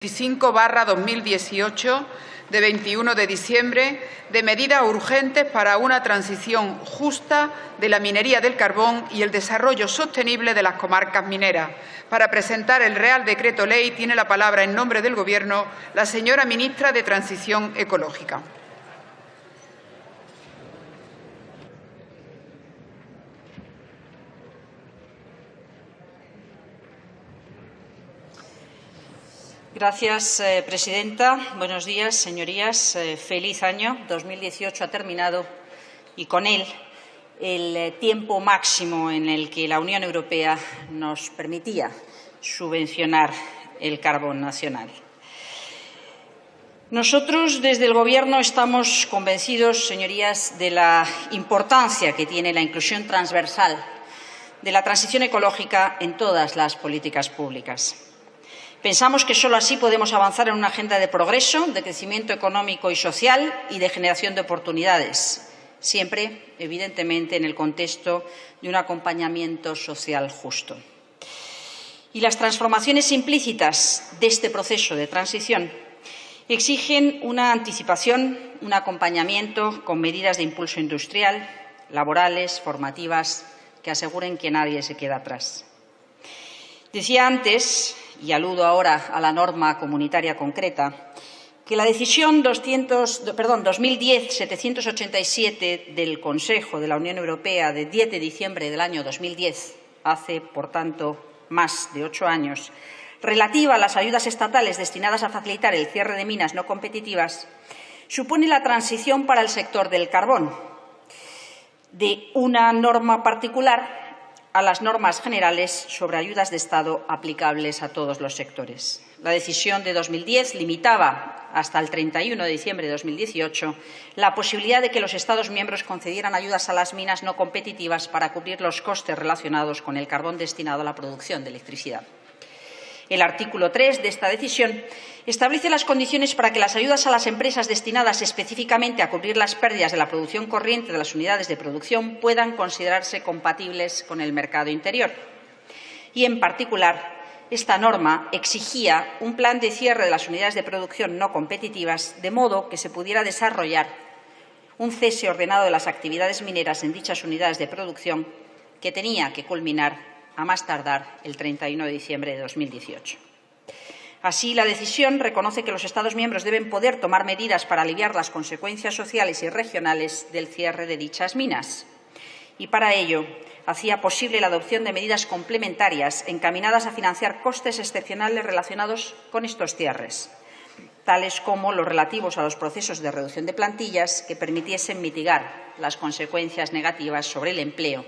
25/2018 de 21 de diciembre de medidas urgentes para una transición justa de la minería del carbón y el desarrollo sostenible de las comarcas mineras. Para presentar el Real Decreto Ley tiene la palabra en nombre del Gobierno la señora ministra de Transición Ecológica. Gracias, presidenta. Buenos días, señorías. Feliz año. 2018 ha terminado y con él el tiempo máximo en el que la Unión Europea nos permitía subvencionar el carbón nacional. Nosotros, desde el Gobierno, estamos convencidos, señorías, de la importancia que tiene la inclusión transversal de la transición ecológica en todas las políticas públicas. Pensamos que solo así podemos avanzar en una agenda de progreso, de crecimiento económico y social y de generación de oportunidades, siempre, evidentemente, en el contexto de un acompañamiento social justo. Y las transformaciones implícitas de este proceso de transición exigen una anticipación, un acompañamiento con medidas de impulso industrial, laborales, formativas, que aseguren que nadie se queda atrás. Decía antes, y aludo ahora a la norma comunitaria concreta, que la decisión 2010-787 del Consejo de la Unión Europea de 10 de diciembre del año 2010, hace, por tanto, más de 8 años, relativa a las ayudas estatales destinadas a facilitar el cierre de minas no competitivas, supone la transición para el sector del carbón de una norma particular a las normas generales sobre ayudas de Estado aplicables a todos los sectores. La decisión de 2010 limitaba hasta el 31 de diciembre de 2018 la posibilidad de que los Estados miembros concedieran ayudas a las minas no competitivas para cubrir los costes relacionados con el carbón destinado a la producción de electricidad. El artículo 3 de esta decisión establece las condiciones para que las ayudas a las empresas destinadas específicamente a cubrir las pérdidas de la producción corriente de las unidades de producción puedan considerarse compatibles con el mercado interior. Y, en particular, esta norma exigía un plan de cierre de las unidades de producción no competitivas, de modo que se pudiera desarrollar un cese ordenado de las actividades mineras en dichas unidades de producción, que tenía que culminar a más tardar el 31 de diciembre de 2018. Así, la decisión reconoce que los Estados miembros deben poder tomar medidas para aliviar las consecuencias sociales y regionales del cierre de dichas minas. Y para ello, hacía posible la adopción de medidas complementarias encaminadas a financiar costes excepcionales relacionados con estos cierres, tales como los relativos a los procesos de reducción de plantillas que permitiesen mitigar las consecuencias negativas sobre el empleo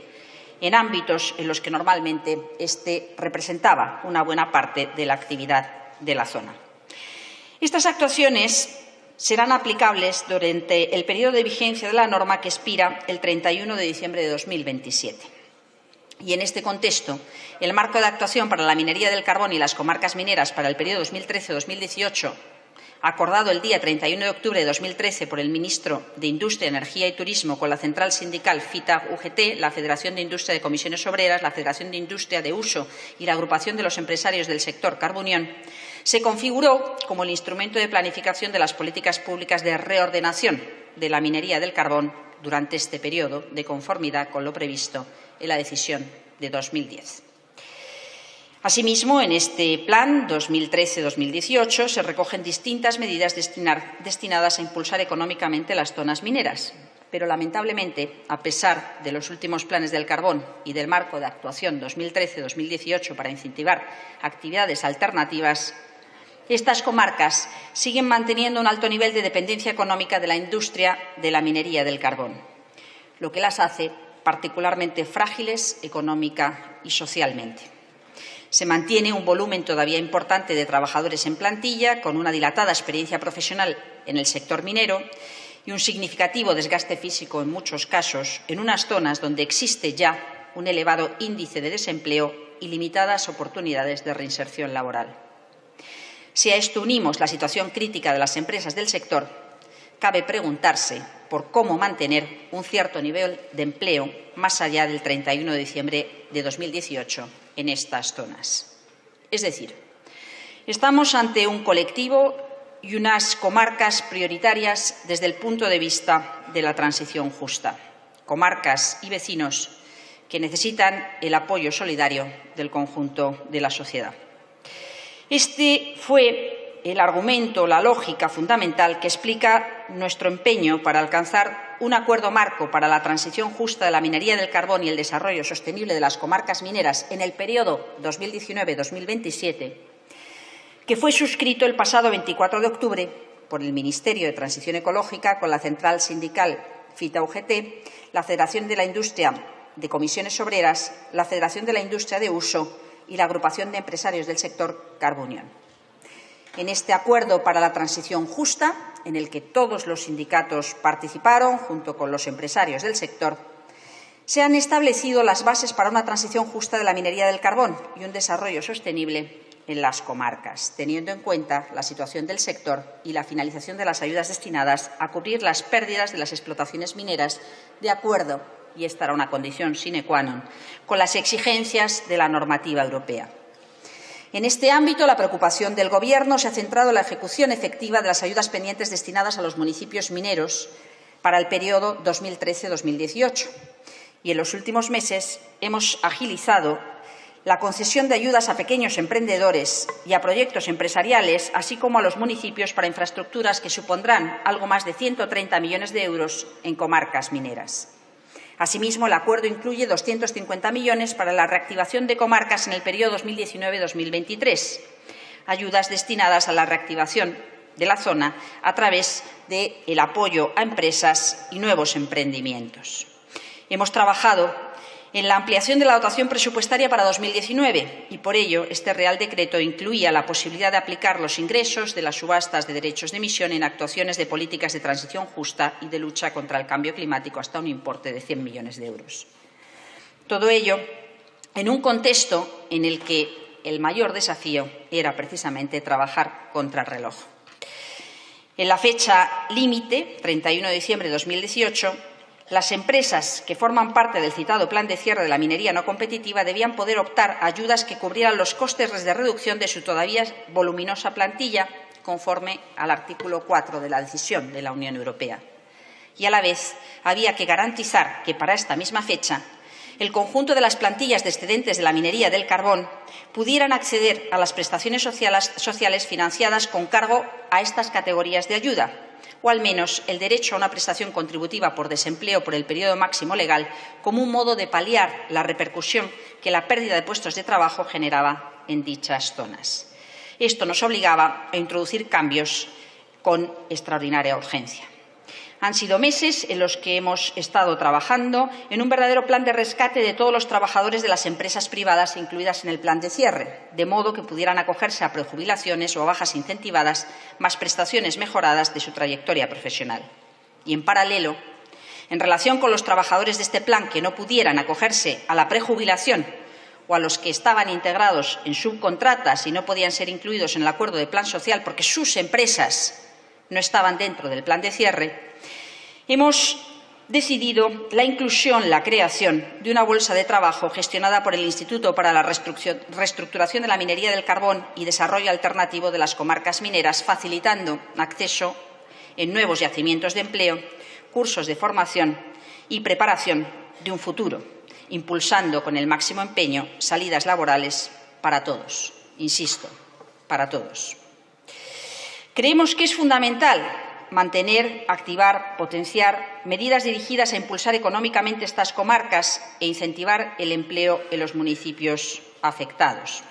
en ámbitos en los que normalmente éste representaba una buena parte de la actividad de la zona. Estas actuaciones serán aplicables durante el periodo de vigencia de la norma que expira el 31 de diciembre de 2027. Y en este contexto, el marco de actuación para la minería del carbón y las comarcas mineras para el periodo 2013-2018, acordado el día 31 de octubre de 2013 por el ministro de Industria, Energía y Turismo con la central sindical FITA-UGT, la Federación de Industria de Comisiones Obreras, la Federación de Industria de Uso y la Agrupación de los Empresarios del Sector Carbonión, se configuró como el instrumento de planificación de las políticas públicas de reordenación de la minería del carbón durante este periodo, de conformidad con lo previsto en la decisión de 2010. Asimismo, en este plan 2013-2018 se recogen distintas medidas destinadas a impulsar económicamente las zonas mineras. Pero, lamentablemente, a pesar de los últimos planes del carbón y del marco de actuación 2013-2018 para incentivar actividades alternativas, estas comarcas siguen manteniendo un alto nivel de dependencia económica de la industria de la minería del carbón, lo que las hace particularmente frágiles económica y socialmente. Se mantiene un volumen todavía importante de trabajadores en plantilla, con una dilatada experiencia profesional en el sector minero y un significativo desgaste físico en muchos casos, en unas zonas donde existe ya un elevado índice de desempleo y limitadas oportunidades de reinserción laboral. Si a esto unimos la situación crítica de las empresas del sector, cabe preguntarse por cómo mantener un cierto nivel de empleo más allá del 31 de diciembre de 2018 en estas zonas. Es decir, Estamos ante un colectivo y unas comarcas prioritarias desde el punto de vista de la transición justa. Comarcas y vecinos que necesitan el apoyo solidario del conjunto de la sociedad. Este fue el argumento, la lógica fundamental que explica nuestro empeño para alcanzar un acuerdo marco para la transición justa de la minería del carbón y el desarrollo sostenible de las comarcas mineras en el periodo 2019-2027, que fue suscrito el pasado 24 de octubre por el Ministerio de Transición Ecológica con la central sindical FITA-UGT, la Federación de la Industria de Comisiones Obreras, la Federación de la Industria de Uso y la Agrupación de Empresarios del Sector Carbunión. En este acuerdo para la transición justa, en el que todos los sindicatos participaron, junto con los empresarios del sector, se han establecido las bases para una transición justa de la minería del carbón y un desarrollo sostenible en las comarcas, teniendo en cuenta la situación del sector y la finalización de las ayudas destinadas a cubrir las pérdidas de las explotaciones mineras de acuerdo, y esta era una condición sine qua non, con las exigencias de la normativa europea. En este ámbito, la preocupación del Gobierno se ha centrado en la ejecución efectiva de las ayudas pendientes destinadas a los municipios mineros para el periodo 2013-2018. Y en los últimos meses hemos agilizado la concesión de ayudas a pequeños emprendedores y a proyectos empresariales, así como a los municipios para infraestructuras que supondrán algo más de 130 millones de euros en comarcas mineras. Asimismo, el acuerdo incluye 250 millones para la reactivación de comarcas en el periodo 2019-2023, ayudas destinadas a la reactivación de la zona a través del apoyo a empresas y nuevos emprendimientos. Hemos trabajado en la ampliación de la dotación presupuestaria para 2019 y, por ello, este Real Decreto incluía la posibilidad de aplicar los ingresos de las subastas de derechos de emisión en actuaciones de políticas de transición justa y de lucha contra el cambio climático hasta un importe de 100 millones de euros. Todo ello en un contexto en el que el mayor desafío era precisamente trabajar contra el reloj. En la fecha límite, 31 de diciembre de 2018, las empresas que forman parte del citado plan de cierre de la minería no competitiva debían poder optar a ayudas que cubrieran los costes de reducción de su todavía voluminosa plantilla, conforme al artículo 4 de la decisión de la Unión Europea. Y a la vez había que garantizar que para esta misma fecha el conjunto de las plantillas de excedentes de la minería del carbón pudieran acceder a las prestaciones sociales financiadas con cargo a estas categorías de ayuda, o al menos el derecho a una prestación contributiva por desempleo por el periodo máximo legal, como un modo de paliar la repercusión que la pérdida de puestos de trabajo generaba en dichas zonas. Esto nos obligaba a introducir cambios con extraordinaria urgencia. Han sido meses en los que hemos estado trabajando en un verdadero plan de rescate de todos los trabajadores de las empresas privadas incluidas en el plan de cierre, de modo que pudieran acogerse a prejubilaciones o a bajas incentivadas, más prestaciones mejoradas de su trayectoria profesional. Y, en paralelo, en relación con los trabajadores de este plan que no pudieran acogerse a la prejubilación o a los que estaban integrados en subcontratas y no podían ser incluidos en el acuerdo de plan social porque sus empresas no estaban dentro del plan de cierre, hemos decidido la inclusión, la creación de una bolsa de trabajo gestionada por el Instituto para la Reestructuración de la Minería del Carbón y Desarrollo Alternativo de las Comarcas Mineras, facilitando acceso en nuevos yacimientos de empleo, cursos de formación y preparación de un futuro, impulsando con el máximo empeño salidas laborales para todos, insisto, para todos. Creemos que es fundamental mantener, activar, potenciar medidas dirigidas a impulsar económicamente estas comarcas e incentivar el empleo en los municipios afectados.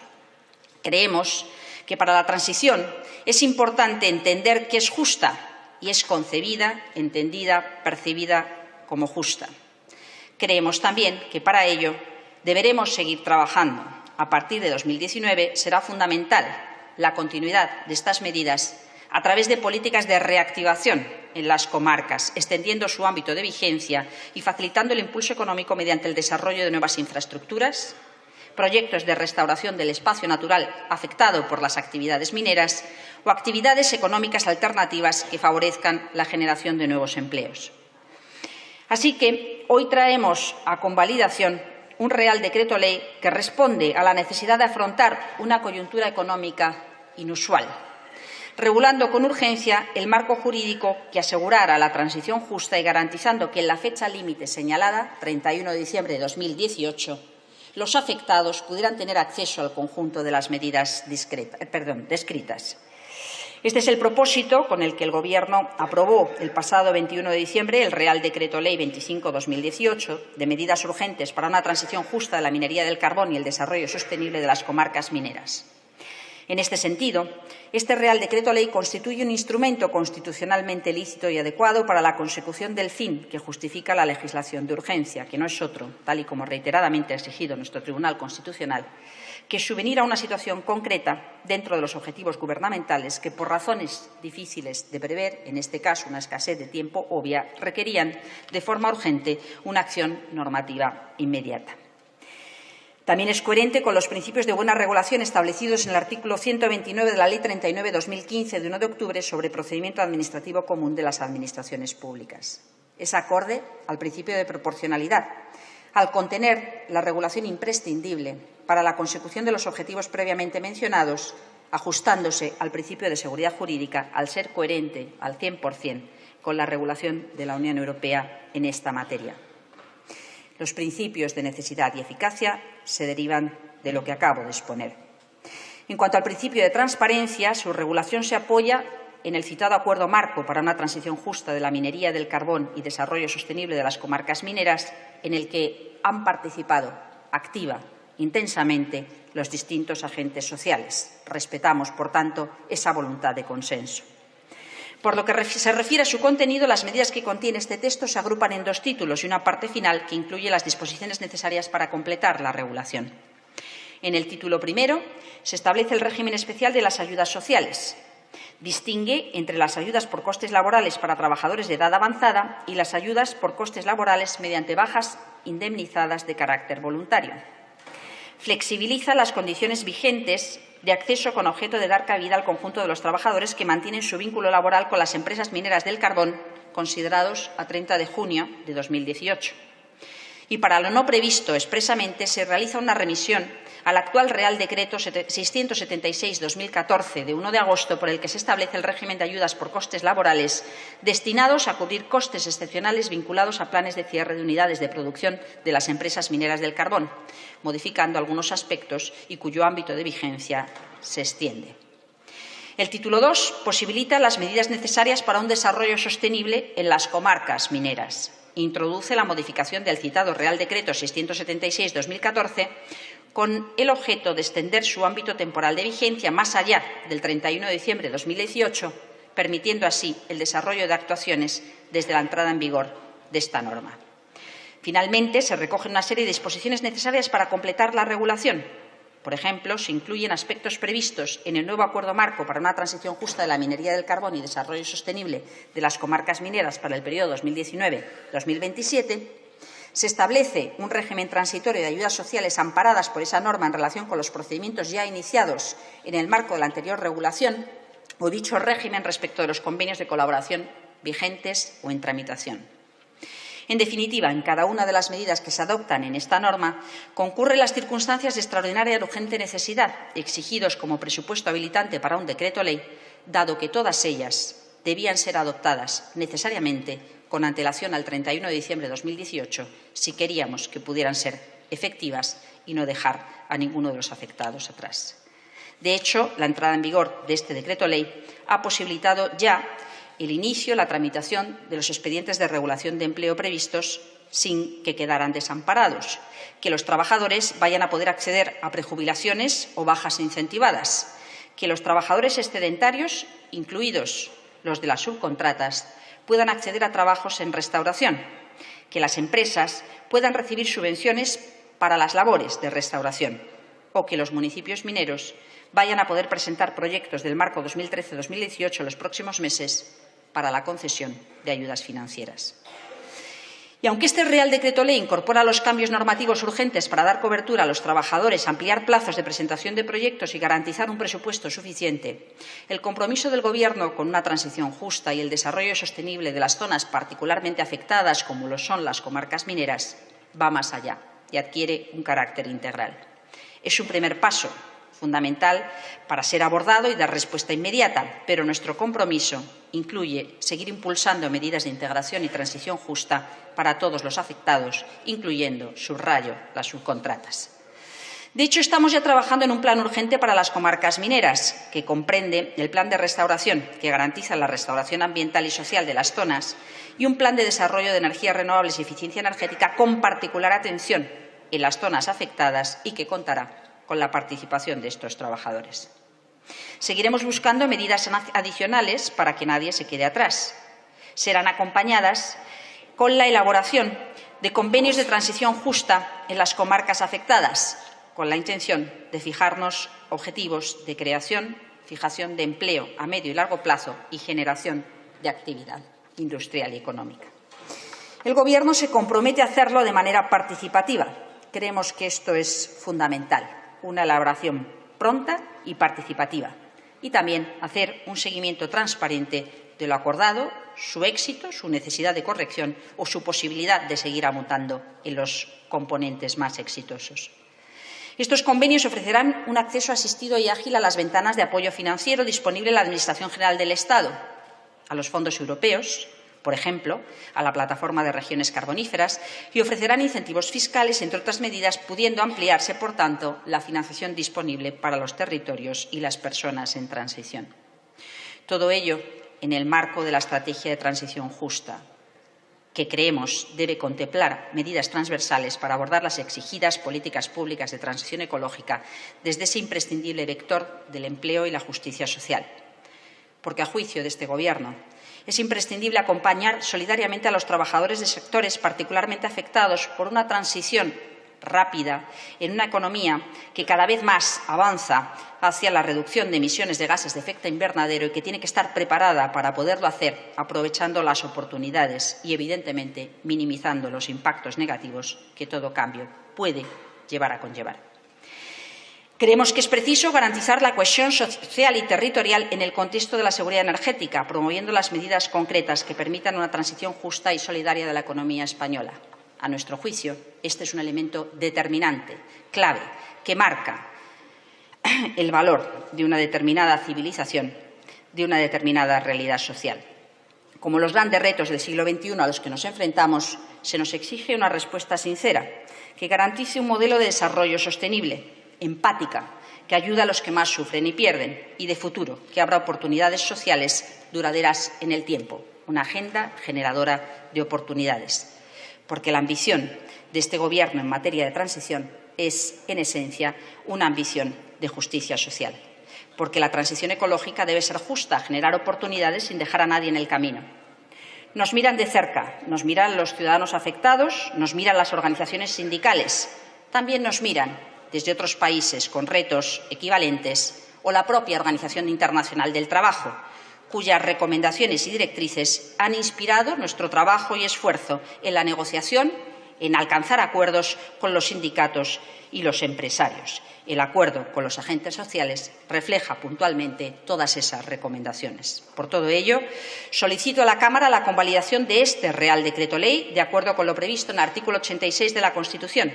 Creemos que para la transición es importante entender que es justa y es concebida, entendida, percibida como justa. Creemos también que para ello deberemos seguir trabajando. A partir de 2019 será fundamental la continuidad de estas medidas a través de políticas de reactivación en las comarcas, extendiendo su ámbito de vigencia y facilitando el impulso económico mediante el desarrollo de nuevas infraestructuras, proyectos de restauración del espacio natural afectado por las actividades mineras o actividades económicas alternativas que favorezcan la generación de nuevos empleos. Así que hoy traemos a convalidación un Real Decreto Ley que responde a la necesidad de afrontar una coyuntura económica inusual, regulando con urgencia el marco jurídico que asegurara la transición justa y garantizando que en la fecha límite señalada, 31 de diciembre de 2018, los afectados pudieran tener acceso al conjunto de las medidas descritas. Este es el propósito con el que el Gobierno aprobó el pasado 21 de diciembre el Real Decreto Ley 25/2018 de medidas urgentes para una transición justa de la minería del carbón y el desarrollo sostenible de las comarcas mineras. En este sentido, este Real Decreto Ley constituye un instrumento constitucionalmente lícito y adecuado para la consecución del fin que justifica la legislación de urgencia, que no es otro, tal y como reiteradamente ha exigido nuestro Tribunal Constitucional, que subvenir a una situación concreta dentro de los objetivos gubernamentales que, por razones difíciles de prever, en este caso una escasez de tiempo obvia, requerían de forma urgente una acción normativa inmediata. También es coherente con los principios de buena regulación establecidos en el artículo 129 de la Ley 39/2015 de 1 de octubre sobre procedimiento administrativo común de las administraciones públicas. Es acorde al principio de proporcionalidad, al contener la regulación imprescindible para la consecución de los objetivos previamente mencionados, ajustándose al principio de seguridad jurídica, al ser coherente al 100% con la regulación de la Unión Europea en esta materia. Los principios de necesidad y eficacia se derivan de lo que acabo de exponer. En cuanto al principio de transparencia, su regulación se apoya en el citado Acuerdo Marco para una transición justa de la minería del carbón y desarrollo sostenible de las comarcas mineras, en el que han participado activa, intensamente, los distintos agentes sociales. Respetamos, por tanto, esa voluntad de consenso. Por lo que se refiere a su contenido, las medidas que contiene este texto se agrupan en dos títulos y una parte final que incluye las disposiciones necesarias para completar la regulación. En el título primero se establece el régimen especial de las ayudas sociales. Distingue entre las ayudas por costes laborales para trabajadores de edad avanzada y las ayudas por costes laborales mediante bajas indemnizadas de carácter voluntario. Flexibiliza las condiciones vigentes de acceso con objeto de dar cabida al conjunto de los trabajadores que mantienen su vínculo laboral con las empresas mineras del carbón, considerados a 30 de junio de 2018. Y para lo no previsto expresamente, se realiza una remisión al actual Real Decreto 676/2014, de 1 de agosto, por el que se establece el régimen de ayudas por costes laborales destinados a cubrir costes excepcionales vinculados a planes de cierre de unidades de producción de las empresas mineras del carbón, modificando algunos aspectos y cuyo ámbito de vigencia se extiende. El título 2 posibilita las medidas necesarias para un desarrollo sostenible en las comarcas mineras. Introduce la modificación del citado Real Decreto 676/2014 con el objeto de extender su ámbito temporal de vigencia más allá del 31 de diciembre de 2018, permitiendo así el desarrollo de actuaciones desde la entrada en vigor de esta norma. Finalmente, se recogen una serie de disposiciones necesarias para completar la regulación. Por ejemplo, se incluyen aspectos previstos en el nuevo Acuerdo Marco para una transición justa de la minería del carbón y desarrollo sostenible de las comarcas mineras para el periodo 2019-2027. Se establece un régimen transitorio de ayudas sociales amparadas por esa norma en relación con los procedimientos ya iniciados en el marco de la anterior regulación o dicho régimen respecto de los convenios de colaboración vigentes o en tramitación. En definitiva, en cada una de las medidas que se adoptan en esta norma concurren las circunstancias de extraordinaria y urgente necesidad, exigidos como presupuesto habilitante para un decreto ley, dado que todas ellas debían ser adoptadas necesariamente con antelación al 31 de diciembre de 2018 si queríamos que pudieran ser efectivas y no dejar a ninguno de los afectados atrás. De hecho, la entrada en vigor de este decreto ley ha posibilitado ya el inicio, la tramitación de los expedientes de regulación de empleo previstos sin que quedaran desamparados, que los trabajadores vayan a poder acceder a prejubilaciones o bajas incentivadas, que los trabajadores excedentarios, incluidos los de las subcontratas, puedan acceder a trabajos en restauración, que las empresas puedan recibir subvenciones para las labores de restauración o que los municipios mineros vayan a poder presentar proyectos del marco 2013-2018 en los próximos meses para la concesión de ayudas financieras. Y aunque este Real Decreto Ley incorpora los cambios normativos urgentes para dar cobertura a los trabajadores, ampliar plazos de presentación de proyectos y garantizar un presupuesto suficiente, el compromiso del Gobierno con una transición justa y el desarrollo sostenible de las zonas particularmente afectadas, como lo son las comarcas mineras, va más allá y adquiere un carácter integral. Es un primer paso, fundamental para ser abordado y dar respuesta inmediata, pero nuestro compromiso incluye seguir impulsando medidas de integración y transición justa para todos los afectados, incluyendo, subrayo, las subcontratas. De hecho, estamos ya trabajando en un plan urgente para las comarcas mineras, que comprende el plan de restauración, que garantiza la restauración ambiental y social de las zonas, y un plan de desarrollo de energías renovables y eficiencia energética con particular atención en las zonas afectadas y que contará con la participación de estos trabajadores. Seguiremos buscando medidas adicionales para que nadie se quede atrás. Serán acompañadas con la elaboración de convenios de transición justa en las comarcas afectadas, con la intención de fijarnos objetivos de creación, fijación de empleo a medio y largo plazo y generación de actividad industrial y económica. El Gobierno se compromete a hacerlo de manera participativa. Creemos que esto es fundamental, una elaboración pronta y participativa, y también hacer un seguimiento transparente de lo acordado, su éxito, su necesidad de corrección o su posibilidad de seguir aumentando en los componentes más exitosos. Estos convenios ofrecerán un acceso asistido y ágil a las ventanas de apoyo financiero disponible en la Administración General del Estado, a los fondos europeos, por ejemplo, a la plataforma de regiones carboníferas, y ofrecerán incentivos fiscales, entre otras medidas, pudiendo ampliarse, por tanto, la financiación disponible para los territorios y las personas en transición. Todo ello en el marco de la estrategia de transición justa, que creemos debe contemplar medidas transversales para abordar las exigidas políticas públicas de transición ecológica desde ese imprescindible vector del empleo y la justicia social. Porque, a juicio de este Gobierno, es imprescindible acompañar solidariamente a los trabajadores de sectores particularmente afectados por una transición rápida en una economía que cada vez más avanza hacia la reducción de emisiones de gases de efecto invernadero y que tiene que estar preparada para poderlo hacer aprovechando las oportunidades y, evidentemente, minimizando los impactos negativos que todo cambio puede llevar a conllevar. Creemos que es preciso garantizar la cohesión social y territorial en el contexto de la seguridad energética, promoviendo las medidas concretas que permitan una transición justa y solidaria de la economía española. A nuestro juicio, este es un elemento determinante, clave, que marca el valor de una determinada civilización, de una determinada realidad social. Como los grandes retos del siglo XXI a los que nos enfrentamos, se nos exige una respuesta sincera, que garantice un modelo de desarrollo sostenible, empática, que ayuda a los que más sufren y pierden, y de futuro, que abra oportunidades sociales duraderas en el tiempo, una agenda generadora de oportunidades. Porque la ambición de este Gobierno en materia de transición es, en esencia, una ambición de justicia social. Porque la transición ecológica debe ser justa, generar oportunidades sin dejar a nadie en el camino. Nos miran de cerca, nos miran los ciudadanos afectados, nos miran las organizaciones sindicales, también nos miran desde otros países con retos equivalentes o la propia Organización Internacional del Trabajo, cuyas recomendaciones y directrices han inspirado nuestro trabajo y esfuerzo en la negociación, en alcanzar acuerdos con los sindicatos y los empresarios. El acuerdo con los agentes sociales refleja puntualmente todas esas recomendaciones. Por todo ello, solicito a la Cámara la convalidación de este Real Decreto Ley, de acuerdo con lo previsto en el artículo 86 de la Constitución,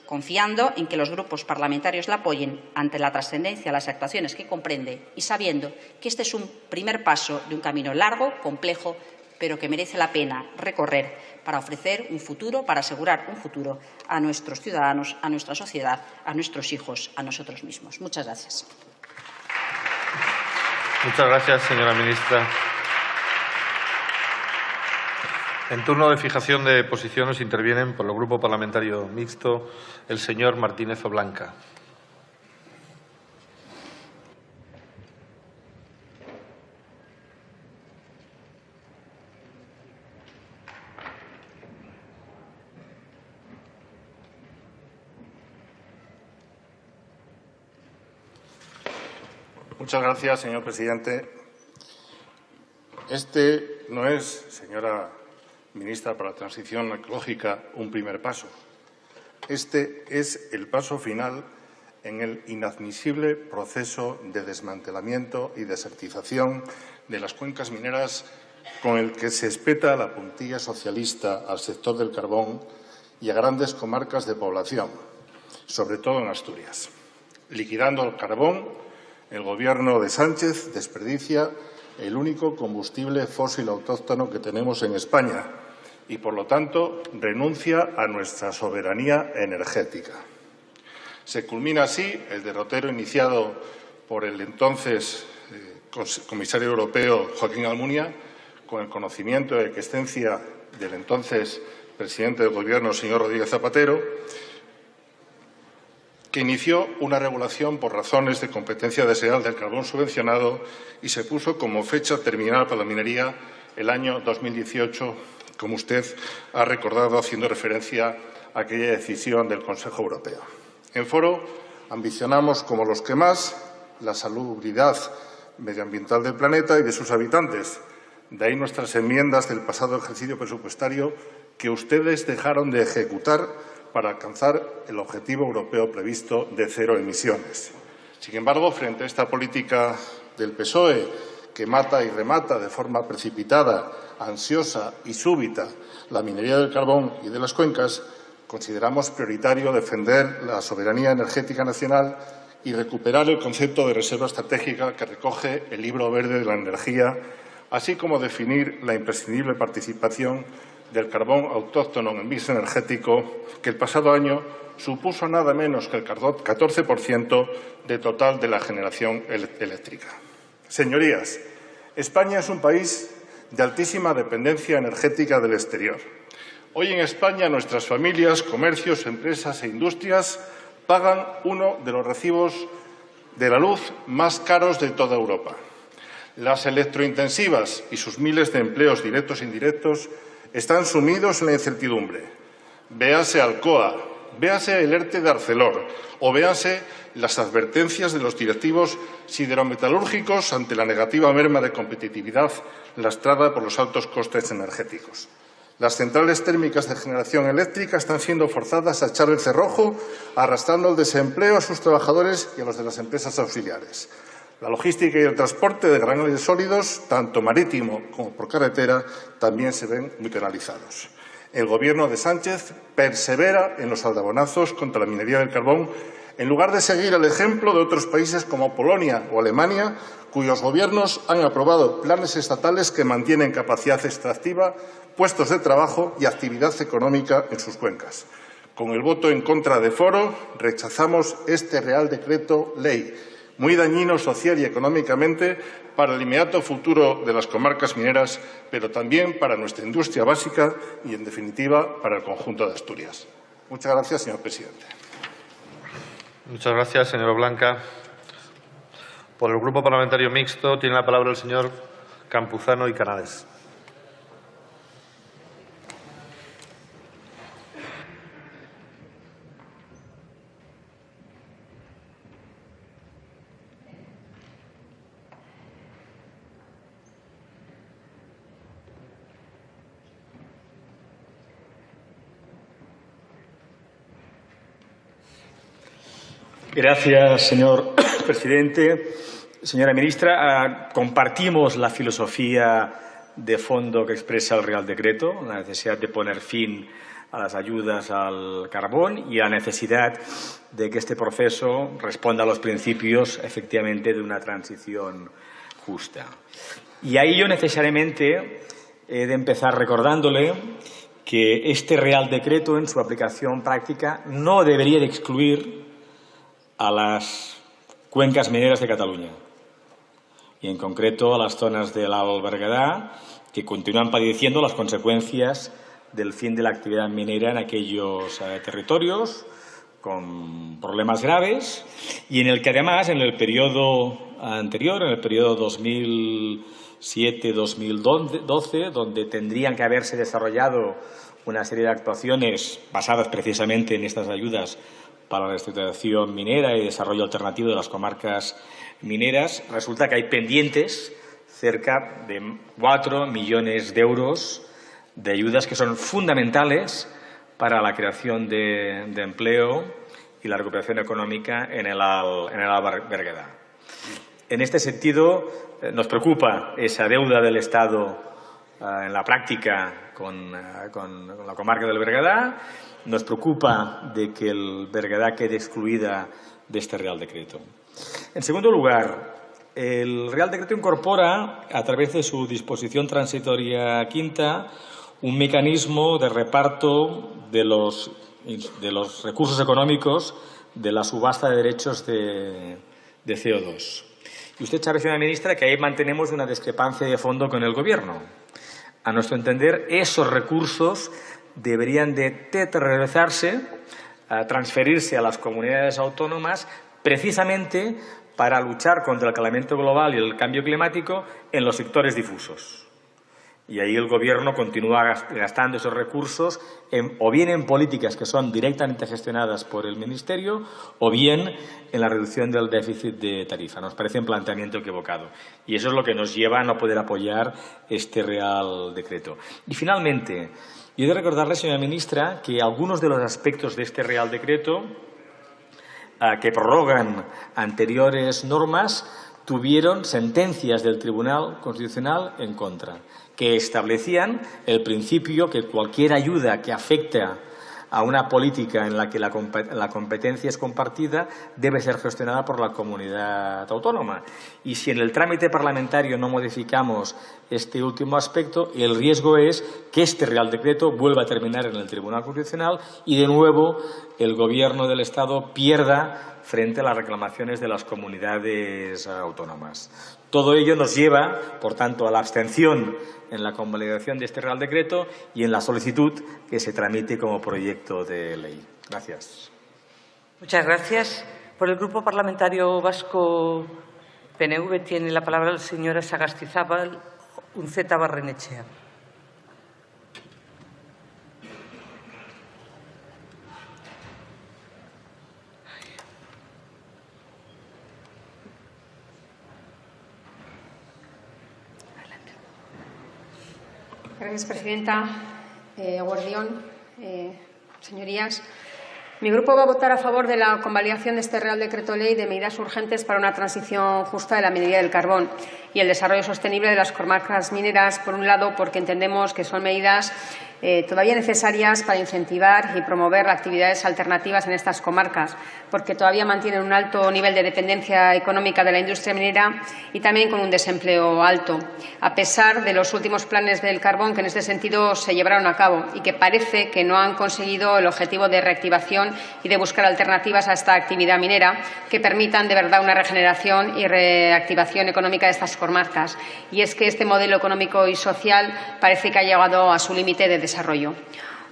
confiando en que los grupos parlamentarios la apoyen ante la trascendencia de las actuaciones que comprende y sabiendo que este es un primer paso de un camino largo, complejo, pero que merece la pena recorrer para ofrecer un futuro, para asegurar un futuro a nuestros ciudadanos, a nuestra sociedad, a nuestros hijos, a nosotros mismos. Muchas gracias. Muchas gracias, señora ministra. En turno de fijación de posiciones intervienen por el Grupo Parlamentario Mixto el señor Martínez Oblanca. Muchas gracias, señor presidente. Este no es, señora ministra para la Transición Ecológica, un primer paso. Este es el paso final en el inadmisible proceso de desmantelamiento y desertización de las cuencas mineras con el que se espeta la puntilla socialista al sector del carbón y a grandes comarcas de población, sobre todo en Asturias. Liquidando el carbón, el Gobierno de Sánchez desperdicia el único combustible fósil autóctono que tenemos en España y, por lo tanto, renuncia a nuestra soberanía energética. Se culmina así el derrotero iniciado por el entonces comisario europeo Joaquín Almunia, con el conocimiento y aquiescencia del entonces presidente del Gobierno, señor Rodríguez Zapatero, que inició una regulación por razones de competencia desleal del carbón subvencionado y se puso como fecha terminal para la minería el año 2018, como usted ha recordado haciendo referencia a aquella decisión del Consejo Europeo. En Foro ambicionamos, como los que más, la salubridad medioambiental del planeta y de sus habitantes. De ahí nuestras enmiendas del pasado ejercicio presupuestario que ustedes dejaron de ejecutar para alcanzar el objetivo europeo previsto de 0 emisiones. Sin embargo, frente a esta política del PSOE, que mata y remata de forma precipitada, ansiosa y súbita la minería del carbón y de las cuencas, consideramos prioritario defender la soberanía energética nacional y recuperar el concepto de reserva estratégica que recoge el Libro Verde de la Energía, así como definir la imprescindible participación del carbón autóctono en el mix energético, que el pasado año supuso nada menos que el 14% de total de la generación eléctrica. Señorías, España es un país de altísima dependencia energética del exterior. Hoy en España nuestras familias, comercios, empresas e industrias pagan uno de los recibos de la luz más caros de toda Europa. Las electrointensivas y sus miles de empleos directos e indirectos están sumidos en la incertidumbre. Véase Alcoa, véase el ERTE de Arcelor o véase las advertencias de los directivos siderometalúrgicos ante la negativa merma de competitividad lastrada por los altos costes energéticos. Las centrales térmicas de generación eléctrica están siendo forzadas a echar el cerrojo, arrastrando el desempleo a sus trabajadores y a los de las empresas auxiliares. La logística y el transporte de granos sólidos, tanto marítimo como por carretera, también se ven muy penalizados. El Gobierno de Sánchez persevera en los aldabonazos contra la minería del carbón, en lugar de seguir el ejemplo de otros países como Polonia o Alemania, cuyos gobiernos han aprobado planes estatales que mantienen capacidad extractiva, puestos de trabajo y actividad económica en sus cuencas. Con el voto en contra de Foro, rechazamos este Real Decreto Ley, muy dañino social y económicamente para el inmediato futuro de las comarcas mineras, pero también para nuestra industria básica y, en definitiva, para el conjunto de Asturias. Muchas gracias, señor presidente. Muchas gracias, señor Blanca. Por el Grupo Parlamentario Mixto tiene la palabra el señor Campuzano y Canales. Gracias, señor presidente. Señora ministra, compartimos la filosofía de fondo que expresa el Real Decreto, la necesidad de poner fin a las ayudas al carbón y la necesidad de que este proceso responda a los principios, efectivamente, de una transición justa. Y ahí yo necesariamente he de empezar recordándole que este Real Decreto, en su aplicación práctica, no debería de excluir a las cuencas mineras de Cataluña y, en concreto, a las zonas del Alt Berguedà, que continúan padeciendo las consecuencias del fin de la actividad minera en aquellos territorios, con problemas graves, y en el que, además, en el periodo anterior, en el periodo 2007-2012, donde tendrían que haberse desarrollado una serie de actuaciones basadas precisamente en estas ayudas para la reestructuración minera y desarrollo alternativo de las comarcas mineras, resulta que hay pendientes cerca de 4 millones de euros de ayudas que son fundamentales para la creación de empleo y la recuperación económica en el Alt Berguedà. En este sentido, nos preocupa esa deuda del Estado en la práctica con la comarca del Berguedà. Nos preocupa de que el Berguedà quede excluida de este Real Decreto. En segundo lugar, el Real Decreto incorpora, a través de su disposición transitoria quinta, un mecanismo de reparto de los recursos económicos de la subasta de derechos de CO2. Y usted sabe, señora ministra, que ahí mantenemos una discrepancia de fondo con el Gobierno. A nuestro entender, esos recursos deberían de tercerizarse, transferirse a las comunidades autónomas, precisamente para luchar contra el calentamiento global y el cambio climático en los sectores difusos. Y ahí el Gobierno continúa gastando esos recursos o bien en políticas que son directamente gestionadas por el Ministerio o bien en la reducción del déficit de tarifa. Nos parece un planteamiento equivocado. Y eso es lo que nos lleva a no poder apoyar este Real Decreto. Y finalmente, yo he de recordarle, señora ministra, que algunos de los aspectos de este Real Decreto que prorrogan anteriores normas tuvieron sentencias del Tribunal Constitucional en contra, que establecían el principio que cualquier ayuda que afecta a una política en la que la competencia es compartida debe ser gestionada por la comunidad autónoma. Y si en el trámite parlamentario no modificamos este último aspecto, el riesgo es que este Real Decreto vuelva a terminar en el Tribunal Constitucional y, de nuevo, el Gobierno del Estado pierda frente a las reclamaciones de las comunidades autónomas. Todo ello nos lleva, por tanto, a la abstención en la convalidación de este Real Decreto y en la solicitud que se tramite como proyecto de ley. Gracias. Muchas gracias. Por el Grupo Parlamentario Vasco PNV tiene la palabra la señora Sagastizábal Unceta Barrenechea. Gracias, presidenta. Eguerdión, señorías. Mi grupo va a votar a favor de la convalidación de este Real Decreto Ley de medidas urgentes para una transición justa de la minería del carbón y el desarrollo sostenible de las comarcas mineras, por un lado, porque entendemos que son medidas todavía necesarias para incentivar y promover actividades alternativas en estas comarcas, porque todavía mantienen un alto nivel de dependencia económica de la industria minera y también con un desempleo alto, a pesar de los últimos planes del carbón que en este sentido se llevaron a cabo y que parece que no han conseguido el objetivo de reactivación y de buscar alternativas a esta actividad minera que permitan de verdad una regeneración y reactivación económica de estas comarcas. Y es que este modelo económico y social parece que ha llegado a su límite de desarrollo.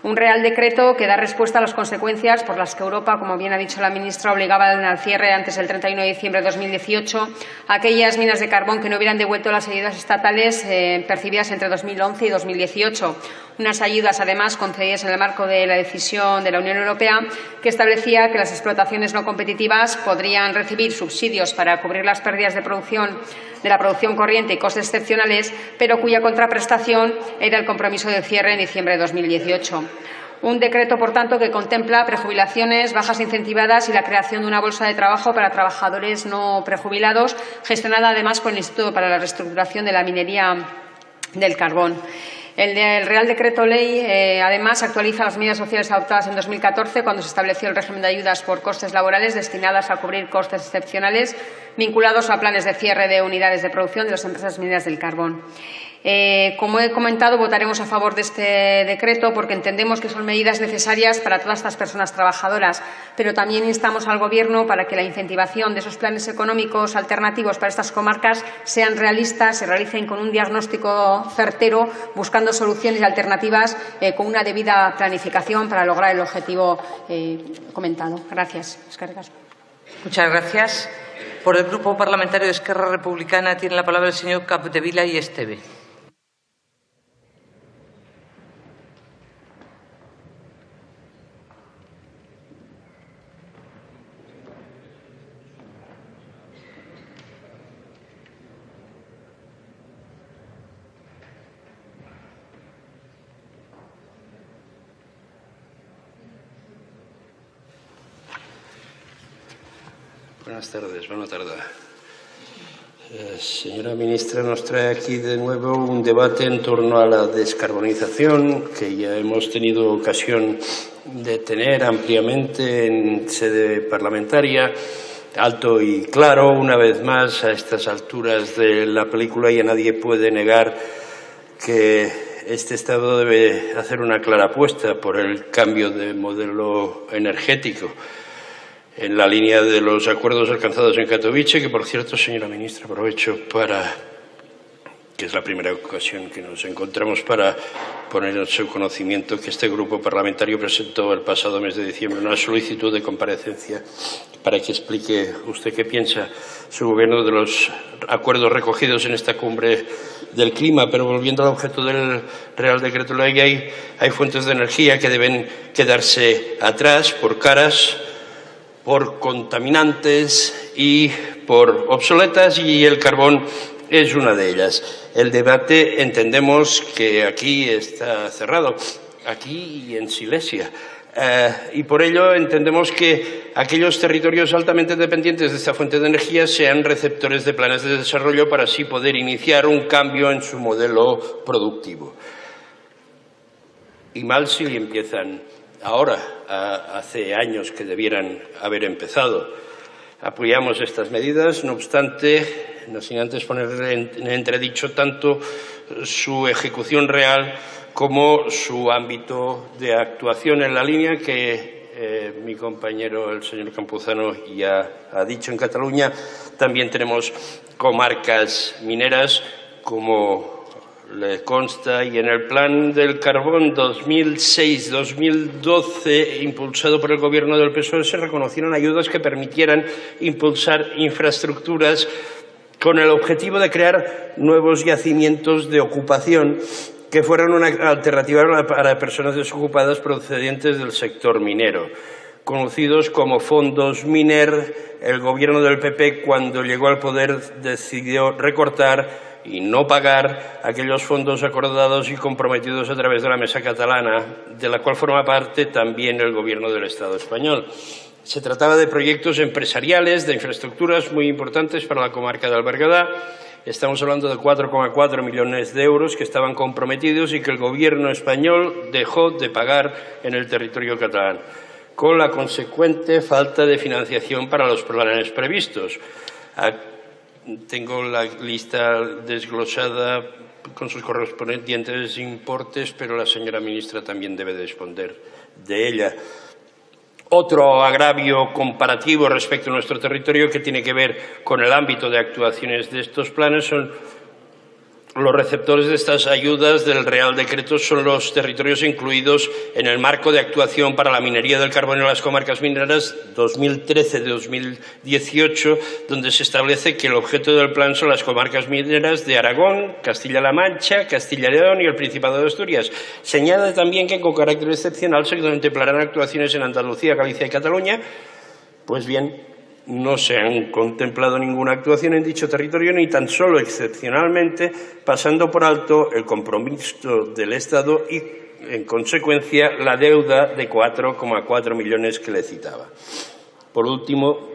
Un Real Decreto que da respuesta a las consecuencias por las que Europa, como bien ha dicho la ministra, obligaba al cierre antes del 31 de diciembre de 2018 a aquellas minas de carbón que no hubieran devuelto las ayudas estatales percibidas entre 2011 y 2018. Unas ayudas, además, concedidas en el marco de la decisión de la Unión Europea que establecía que las explotaciones no competitivas podrían recibir subsidios para cubrir las pérdidas de la producción corriente y costes excepcionales, pero cuya contraprestación era el compromiso de cierre en diciembre de 2018. Un decreto, por tanto, que contempla prejubilaciones, bajas incentivadas y la creación de una bolsa de trabajo para trabajadores no prejubilados, gestionada además por el Instituto para la Reestructuración de la Minería del Carbón. El Real Decreto Ley, además, actualiza las medidas sociales adoptadas en 2014, cuando se estableció el régimen de ayudas por costes laborales destinadas a cubrir costes excepcionales vinculados a planes de cierre de unidades de producción de las empresas mineras del carbón. Como he comentado, votaremos a favor de este decreto porque entendemos que son medidas necesarias para todas estas personas trabajadoras, pero también instamos al Gobierno para que la incentivación de esos planes económicos alternativos para estas comarcas sean realistas, se realicen con un diagnóstico certero, buscando soluciones y alternativas con una debida planificación para lograr el objetivo comentado. Gracias. Muchas gracias. Por el Grupo Parlamentario de Esquerra Republicana tiene la palabra el señor Capdevila y Esteve. Buenas tardes, bona tarda. Señora ministra, nos trae aquí de nuevo un debate en torno a la descarbonización que ya hemos tenido ocasión de tener ampliamente en sede parlamentaria, alto y claro. Una vez más, a estas alturas de la película ya nadie puede negar que este Estado debe hacer una clara apuesta por el cambio de modelo energético, en la línea de los acuerdos alcanzados en Katowice, que, por cierto, señora ministra, aprovecho para, que es la primera ocasión que nos encontramos, para poner en su conocimiento que este grupo parlamentario presentó el pasado mes de diciembre una solicitud de comparecencia para que explique usted qué piensa su Gobierno de los acuerdos recogidos en esta cumbre del clima. Pero volviendo al objeto del Real Decreto Ley, hay fuentes de energía que deben quedarse atrás por caras, por contaminantes y por obsoletas, y el carbón es una de ellas. El debate entendemos que aquí está cerrado, aquí y en Silesia. Y por ello entendemos que aquellos territorios altamente dependientes de esta fuente de energía sean receptores de planes de desarrollo para así poder iniciar un cambio en su modelo productivo. Y mal si empiezan ahora, hace años que debieran haber empezado. Apoyamos estas medidas, no obstante, no sin antes poner en entredicho tanto su ejecución real como su ámbito de actuación, en la línea que mi compañero, el señor Campuzano, ya ha dicho. En Cataluña también tenemos comarcas mineras, como le consta, y en el Plan del Carbón 2006-2012, impulsado por el Gobierno del PSOE, se reconocieron ayudas que permitieran impulsar infraestructuras con el objetivo de crear nuevos yacimientos de ocupación que fueran una alternativa para personas desocupadas procedentes del sector minero. Conocidos como fondos Miner, el Gobierno del PP, cuando llegó al poder, decidió recortar y no pagar aquellos fondos acordados y comprometidos a través de la Mesa Catalana, de la cual forma parte también el Gobierno del Estado español. Se trataba de proyectos empresariales, de infraestructuras muy importantes para la comarca del Berguedà. Estamos hablando de 4,4 millones de euros que estaban comprometidos y que el Gobierno español dejó de pagar en el territorio catalán, con la consecuente falta de financiación para los planes previstos. Tengo la lista desglosada con sus correspondientes importes, pero la señora ministra también debe de responder de ella. Otro agravio comparativo respecto a nuestro territorio, que tiene que ver con el ámbito de actuaciones de estos planes, son los receptores de estas ayudas del Real Decreto, son los territorios incluidos en el marco de actuación para la minería del carbón en las comarcas mineras 2013-2018, donde se establece que el objeto del plan son las comarcas mineras de Aragón, Castilla-La Mancha, Castilla y León y el Principado de Asturias. Se añade también que con carácter excepcional se contemplarán actuaciones en Andalucía, Galicia y Cataluña. Pues bien, no se han contemplado ninguna actuación en dicho territorio, ni tan solo excepcionalmente, pasando por alto el compromiso del Estado y, en consecuencia, la deuda de 4,4 millones que le citaba. Por último,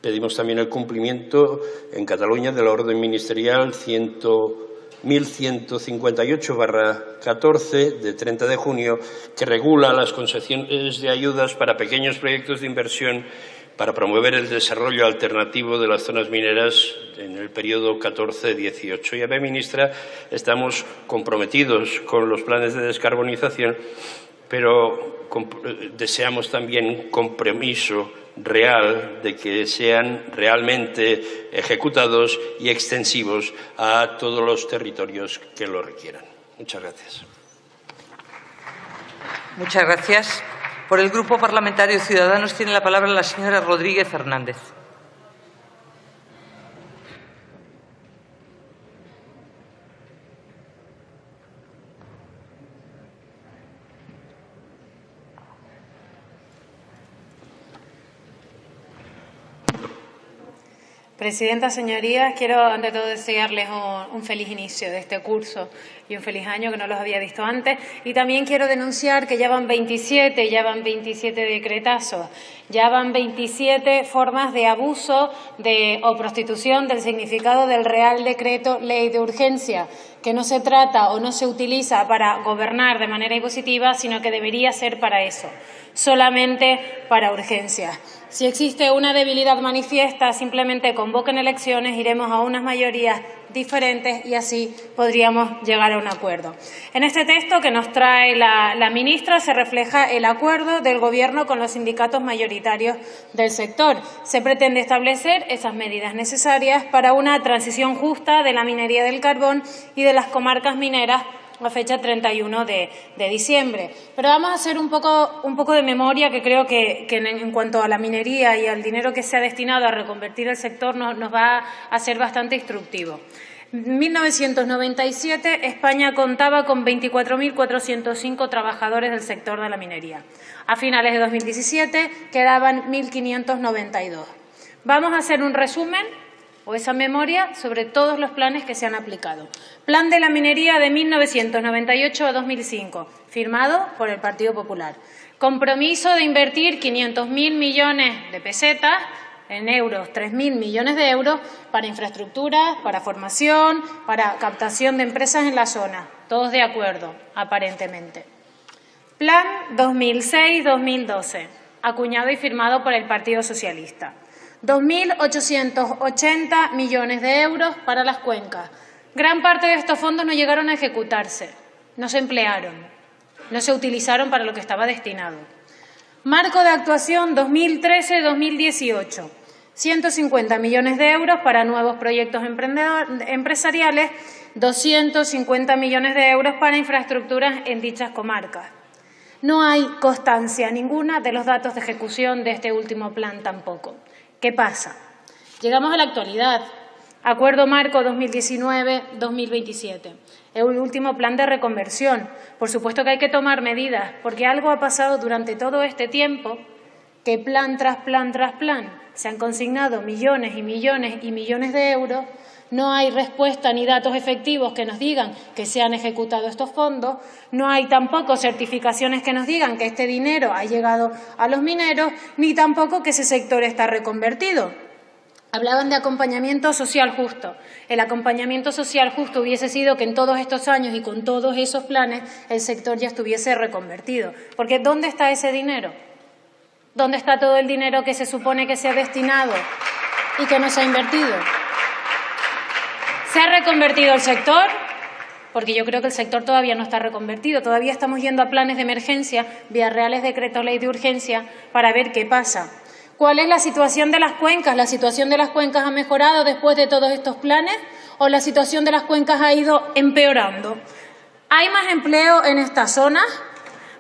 pedimos también el cumplimiento en Cataluña de la orden ministerial 1158/14 de 30 de junio, que regula las concesiones de ayudas para pequeños proyectos de inversión para promover el desarrollo alternativo de las zonas mineras en el periodo 14-18. Ya ve, ministra, estamos comprometidos con los planes de descarbonización, pero deseamos también compromiso real de que sean realmente ejecutados y extensivos a todos los territorios que lo requieran. Muchas gracias. Muchas gracias. Por el Grupo Parlamentario Ciudadanos tiene la palabra la señora Rodríguez Hernández. Presidenta, señorías, quiero ante todo desearles un feliz inicio de este curso y un feliz año, que no los había visto antes. Y también quiero denunciar que ya van 27 decretazos, ya van 27 formas de abuso o prostitución del significado del Real Decreto Ley de Urgencia, que no se trata o no se utiliza para gobernar de manera impositiva, sino que debería ser para eso, solamente para urgencias. Si existe una debilidad manifiesta, simplemente convoquen elecciones, iremos a unas mayorías diferentes y así podríamos llegar a un acuerdo. En este texto que nos trae la ministra se refleja el acuerdo del Gobierno con los sindicatos mayoritarios del sector. Se pretende establecer esas medidas necesarias para una transición justa de la minería del carbón y de las comarcas mineras a fecha 31 de diciembre. Pero vamos a hacer un poco de memoria, que creo que en cuanto a la minería y al dinero que se ha destinado a reconvertir el sector nos va a ser bastante instructivo. En 1997 España contaba con 24.405 trabajadores del sector de la minería. A finales de 2017 quedaban 1.592. Vamos a hacer un resumen o esa memoria sobre todos los planes que se han aplicado. Plan de la minería de 1998 a 2005, firmado por el Partido Popular. Compromiso de invertir 500.000 millones de pesetas, en euros 3.000 millones de euros, para infraestructuras, para formación, para captación de empresas en la zona. Todos de acuerdo, aparentemente. Plan 2006-2012, acuñado y firmado por el Partido Socialista. 2.880 millones de euros para las cuencas. Gran parte de estos fondos no llegaron a ejecutarse, no se emplearon, no se utilizaron para lo que estaba destinado. Marco de actuación 2013-2018, 150 millones de euros para nuevos proyectos empresariales, 250 millones de euros para infraestructuras en dichas comarcas. No hay constancia ninguna de los datos de ejecución de este último plan tampoco. ¿Qué pasa? Llegamos a la actualidad. Acuerdo Marco 2019-2027. El último plan de reconversión. Por supuesto que hay que tomar medidas, porque algo ha pasado durante todo este tiempo, que plan tras plan tras plan se han consignado millones y millones y millones de euros. No hay respuesta ni datos efectivos que nos digan que se han ejecutado estos fondos. No hay tampoco certificaciones que nos digan que este dinero ha llegado a los mineros, ni tampoco que ese sector está reconvertido. Hablaban de acompañamiento social justo. El acompañamiento social justo hubiese sido que en todos estos años y con todos esos planes el sector ya estuviese reconvertido. Porque ¿dónde está ese dinero? ¿Dónde está todo el dinero que se supone que se ha destinado y que no se ha invertido? ¿Se ha reconvertido el sector? Porque yo creo que el sector todavía no está reconvertido. Todavía estamos yendo a planes de emergencia, vía reales decretos ley de urgencia, para ver qué pasa. ¿Cuál es la situación de las cuencas? ¿La situación de las cuencas ha mejorado después de todos estos planes o la situación de las cuencas ha ido empeorando? ¿Hay más empleo en estas zonas?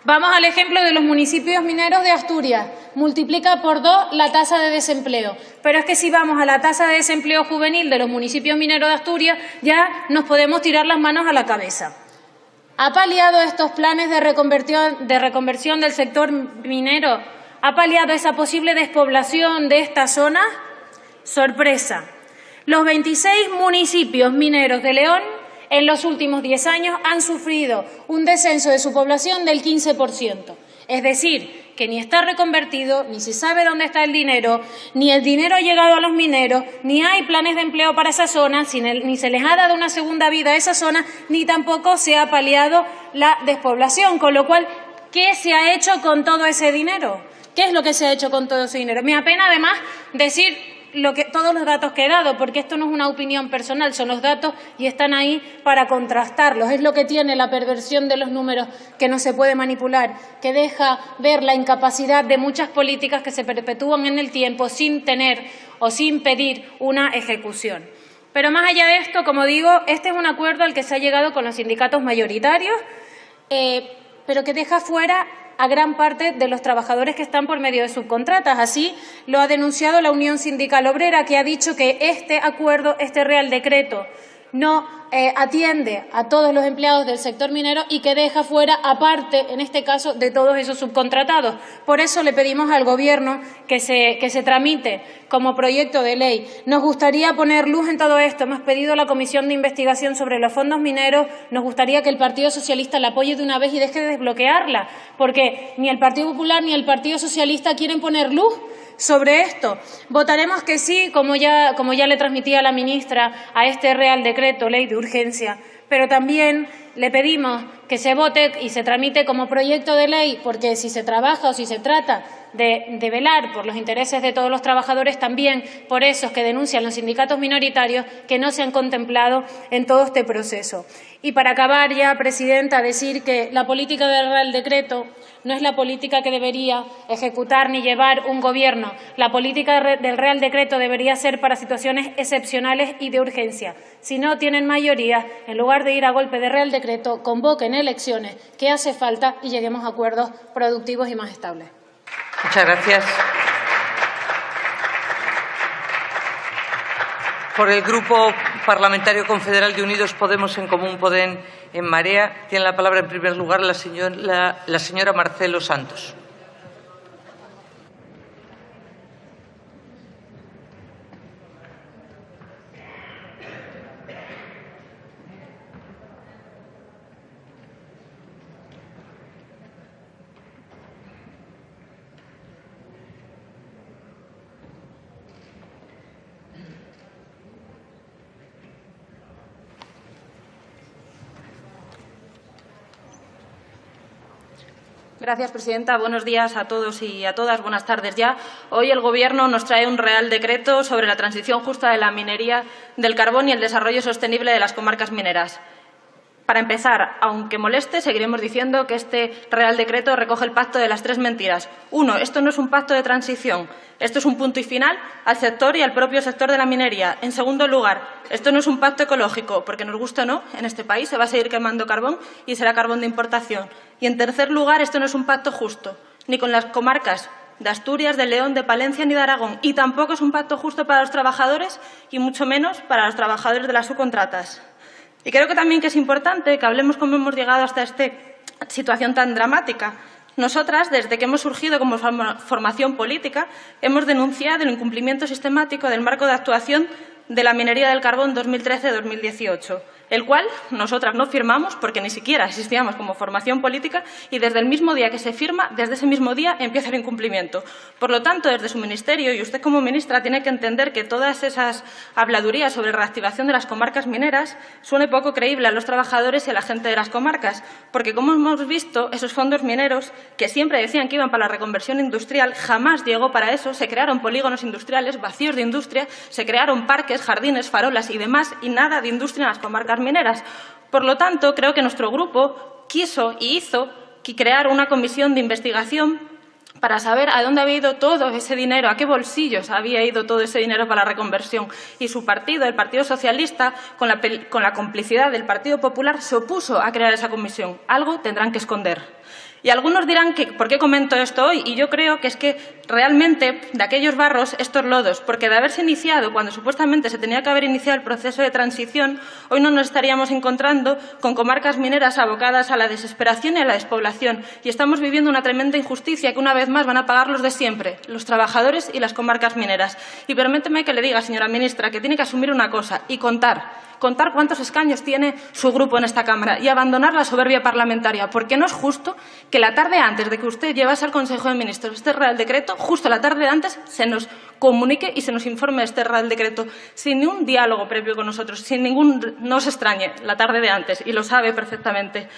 Vamos al ejemplo de los municipios mineros de Asturias. Multiplica por 2 la tasa de desempleo. Pero es que si vamos a la tasa de desempleo juvenil de los municipios mineros de Asturias, ya nos podemos tirar las manos a la cabeza. ¿Ha paliado estos planes de reconversión del sector minero? ¿Ha paliado esa posible despoblación de esta zona? Sorpresa. Los 26 municipios mineros de León en los últimos 10 años han sufrido un descenso de su población del 15%. Es decir, que ni está reconvertido, ni se sabe dónde está el dinero, ni el dinero ha llegado a los mineros, ni hay planes de empleo para esa zona, ni se les ha dado una segunda vida a esa zona, ni tampoco se ha paliado la despoblación. Con lo cual, ¿qué se ha hecho con todo ese dinero? ¿Qué es lo que se ha hecho con todo ese dinero? Me apena, además, decir todos los datos que he dado, porque esto no es una opinión personal, son los datos y están ahí para contrastarlos. Es lo que tiene la perversión de los números, que no se puede manipular, que deja ver la incapacidad de muchas políticas que se perpetúan en el tiempo sin tener o sin pedir una ejecución. Pero más allá de esto, como digo, este es un acuerdo al que se ha llegado con los sindicatos mayoritarios, pero que deja fuera a gran parte de los trabajadores que están por medio de subcontratas. Así lo ha denunciado la Unión Sindical Obrera, que ha dicho que este acuerdo, este Real Decreto, no atiende a todos los empleados del sector minero y que deja fuera, aparte, en este caso, de todos esos subcontratados. Por eso le pedimos al Gobierno que se tramite como proyecto de ley. Nos gustaría poner luz en todo esto. Hemos pedido la comisión de investigación sobre los fondos mineros. Nos gustaría que el Partido Socialista la apoye de una vez y deje de desbloquearla, porque ni el Partido Popular ni el Partido Socialista quieren poner luz sobre esto. Votaremos que sí, como ya le transmitía a la ministra, a este Real Decreto Ley de Urgencia, pero también le pedimos que se vote y se tramite como proyecto de ley, porque si se trabaja o si se trata de velar por los intereses de todos los trabajadores, también por esos que denuncian los sindicatos minoritarios que no se han contemplado en todo este proceso. Y para acabar ya, presidenta, decir que la política del Real Decreto no es la política que debería ejecutar ni llevar un Gobierno. La política del Real Decreto debería ser para situaciones excepcionales y de urgencia. Si no tienen mayoría, en lugar de ir a golpe de Real Decreto, convoquen elecciones, que hace falta, y lleguemos a acuerdos productivos y más estables. Muchas gracias. Por el Grupo Parlamentario Confederal de Unidos Podemos, En Común Podem, En Marea, tiene la palabra en primer lugar la señora Marcelo Santos. Gracias, presidenta. Buenos días a todos y a todas. Buenas tardes ya. Hoy el Gobierno nos trae un Real Decreto sobre la transición justa de la minería del carbón y el desarrollo sostenible de las comarcas mineras. Para empezar, aunque moleste, seguiremos diciendo que este Real Decreto recoge el pacto de las tres mentiras. Uno, esto no es un pacto de transición. Esto es un punto y final al sector y al propio sector de la minería. En segundo lugar, esto no es un pacto ecológico, porque nos guste o no, en este país se va a seguir quemando carbón y será carbón de importación. Y en tercer lugar, esto no es un pacto justo, ni con las comarcas de Asturias, de León, de Palencia ni de Aragón. Y tampoco es un pacto justo para los trabajadores y mucho menos para los trabajadores de las subcontratas. Y creo que también que es importante que hablemos cómo hemos llegado hasta esta situación tan dramática. Nosotras, desde que hemos surgido como formación política, hemos denunciado el incumplimiento sistemático del marco de actuación de la minería del carbón 2013-2018, el cual nosotras no firmamos porque ni siquiera existíamos como formación política y desde el mismo día que se firma, desde ese mismo día empieza el incumplimiento. Por lo tanto, desde su ministerio y usted como ministra tiene que entender que todas esas habladurías sobre reactivación de las comarcas mineras suene poco creíble a los trabajadores y a la gente de las comarcas, porque como hemos visto, esos fondos mineros que siempre decían que iban para la reconversión industrial, jamás llegó para eso. Se crearon polígonos industriales vacíos de industria, se crearon parques, jardines, farolas y demás, y nada de industria en las comarcas mineras. Por lo tanto, creo que nuestro grupo quiso y hizo crear una comisión de investigación para saber a dónde había ido todo ese dinero, a qué bolsillos había ido todo ese dinero para la reconversión. Y su partido, el Partido Socialista, con la complicidad del Partido Popular, se opuso a crear esa comisión. Algo tendrán que esconder. Y algunos dirán que ¿por qué comento esto hoy? Y yo creo que es que realmente de aquellos barros estos lodos, porque de haberse iniciado cuando supuestamente se tenía que haber iniciado el proceso de transición, hoy no nos estaríamos encontrando con comarcas mineras abocadas a la desesperación y a la despoblación. Y estamos viviendo una tremenda injusticia que una vez más van a pagar los de siempre, los trabajadores y las comarcas mineras. Y permíteme que le diga, señora ministra, que tiene que asumir una cosa y contar cuántos escaños tiene su grupo en esta Cámara y abandonar la soberbia parlamentaria, porque no es justo que la tarde antes de que usted llevase al Consejo de Ministros este Real Decreto, justo la tarde antes se nos comunique y se nos informe de este Real Decreto sin ningún diálogo previo con nosotros, no os extrañe la tarde de antes, y lo sabe perfectamente.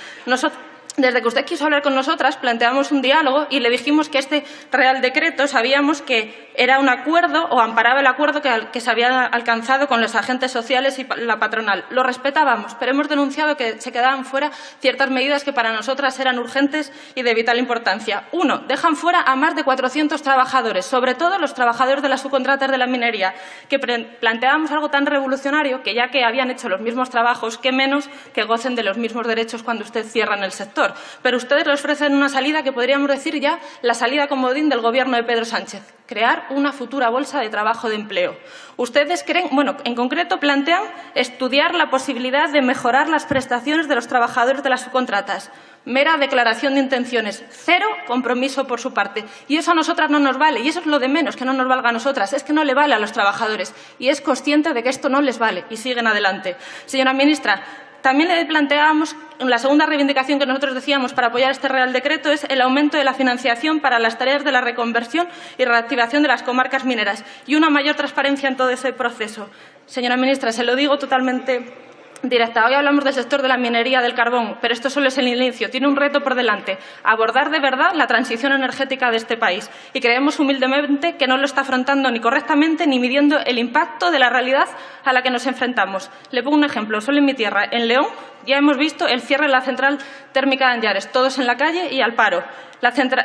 Desde que usted quiso hablar con nosotras, planteamos un diálogo y le dijimos que este Real Decreto sabíamos que era un acuerdo o amparaba el acuerdo que se había alcanzado con los agentes sociales y la patronal. Lo respetábamos, pero hemos denunciado que se quedaban fuera ciertas medidas que para nosotras eran urgentes y de vital importancia. Uno, dejan fuera a más de 400 trabajadores, sobre todo los trabajadores de las subcontratas de la minería, que planteábamos algo tan revolucionario que ya que habían hecho los mismos trabajos, qué menos que gocen de los mismos derechos cuando usted cierra en el sector. sector, pero ustedes le ofrecen una salida que podríamos decir ya la salida comodín del Gobierno de Pedro Sánchez, crear una futura bolsa de trabajo de empleo. Ustedes creen, bueno, en concreto plantean estudiar la posibilidad de mejorar las prestaciones de los trabajadores de las subcontratas. Mera declaración de intenciones, cero compromiso por su parte. Y eso a nosotras no nos vale, y eso es lo de menos que no nos valga a nosotras, es que no le vale a los trabajadores y es consciente de que esto no les vale y siguen adelante. Señora ministra, también le planteábamos, la segunda reivindicación que nosotros decíamos para apoyar este Real Decreto es el aumento de la financiación para las tareas de la reconversión y reactivación de las comarcas mineras y una mayor transparencia en todo ese proceso. Señora ministra, se lo digo totalmente directa. Hoy hablamos del sector de la minería del carbón, pero esto solo es el inicio. Tiene un reto por delante, abordar de verdad la transición energética de este país. Y creemos humildemente que no lo está afrontando ni correctamente ni midiendo el impacto de la realidad a la que nos enfrentamos. Le pongo un ejemplo. Solo en mi tierra, en León, ya hemos visto el cierre de la central térmica de Anllares, todos en la calle y al paro.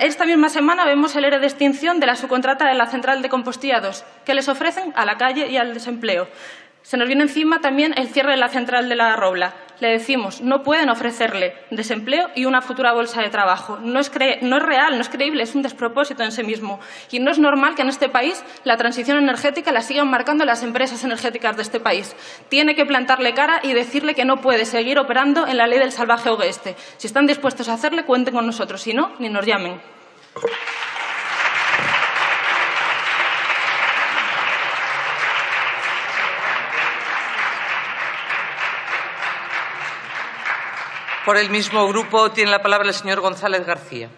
Esta misma semana vemos el ERE de extinción de la subcontrata de la central de Compostillados. ¿Qué les ofrecen? A la calle y al desempleo. Se nos viene encima también el cierre de la central de La Robla. Le decimos, no pueden ofrecerle desempleo y una futura bolsa de trabajo. No es real, no es creíble, es un despropósito en sí mismo. Y no es normal que en este país la transición energética la sigan marcando las empresas energéticas de este país. Tiene que plantarle cara y decirle que no puede seguir operando en la ley del salvaje oeste. Si están dispuestos a hacerle, cuenten con nosotros. Si no, ni nos llamen. Por el mismo grupo tiene la palabra el señor González García.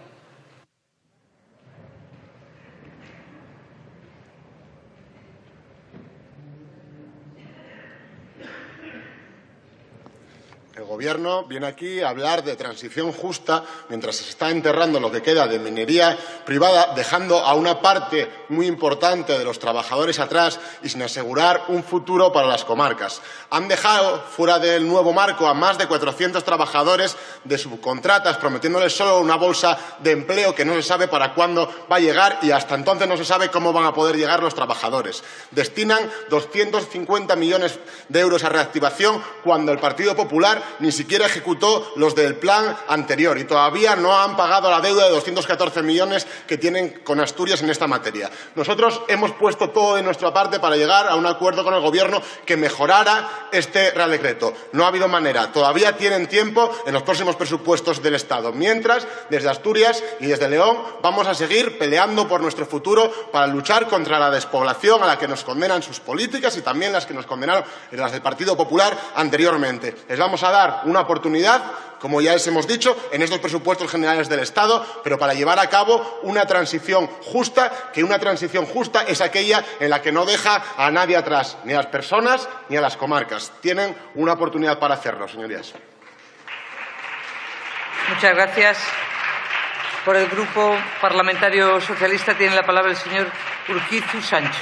El Gobierno viene aquí a hablar de transición justa mientras se está enterrando lo que queda de minería privada, dejando a una parte muy importante de los trabajadores atrás y sin asegurar un futuro para las comarcas. Han dejado fuera del nuevo marco a más de 400 trabajadores de subcontratas, prometiéndoles solo una bolsa de empleo que no se sabe para cuándo va a llegar y hasta entonces no se sabe cómo van a poder llegar los trabajadores. Destinan 250 millones de euros a reactivación cuando el Partido Popular ni siquiera ejecutó los del plan anterior y todavía no han pagado la deuda de 214 millones que tienen con Asturias en esta materia. Nosotros hemos puesto todo de nuestra parte para llegar a un acuerdo con el Gobierno que mejorara este Real Decreto. No ha habido manera. Todavía tienen tiempo en los próximos presupuestos del Estado. Mientras, desde Asturias y desde León vamos a seguir peleando por nuestro futuro para luchar contra la despoblación a la que nos condenan sus políticas y también las que nos condenaron las del Partido Popular anteriormente. Les vamos a dar una oportunidad, como ya les hemos dicho, en estos presupuestos generales del Estado, pero para llevar a cabo una transición justa, que una transición justa es aquella en la que no deja a nadie atrás, ni a las personas ni a las comarcas. Tienen una oportunidad para hacerlo, señorías. Muchas gracias. Por el Grupo Parlamentario Socialista tiene la palabra el señor Urquizu Sancho.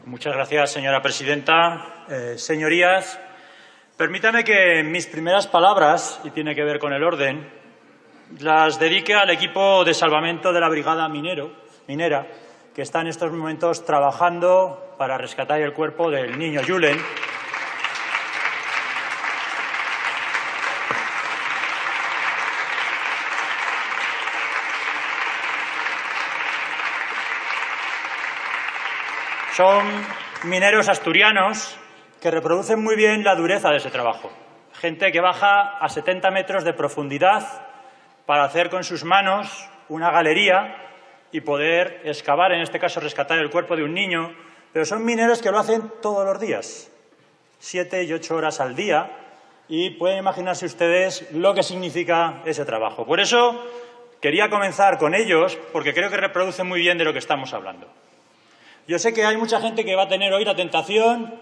Muchas gracias, señora presidenta. Señorías, permítanme que mis primeras palabras, y tiene que ver con el orden, las dedique al equipo de salvamento de la Brigada Minera, que está en estos momentos trabajando para rescatar el cuerpo del niño Julen. Son mineros asturianos que reproducen muy bien la dureza de ese trabajo. Gente que baja a 70 metros de profundidad para hacer con sus manos una galería y poder excavar, en este caso rescatar el cuerpo de un niño, pero son mineros que lo hacen todos los días, 7 y 8 horas al día, y pueden imaginarse ustedes lo que significa ese trabajo. Por eso quería comenzar con ellos, porque creo que reproducen muy bien de lo que estamos hablando. Yo sé que hay mucha gente que va a tener hoy la tentación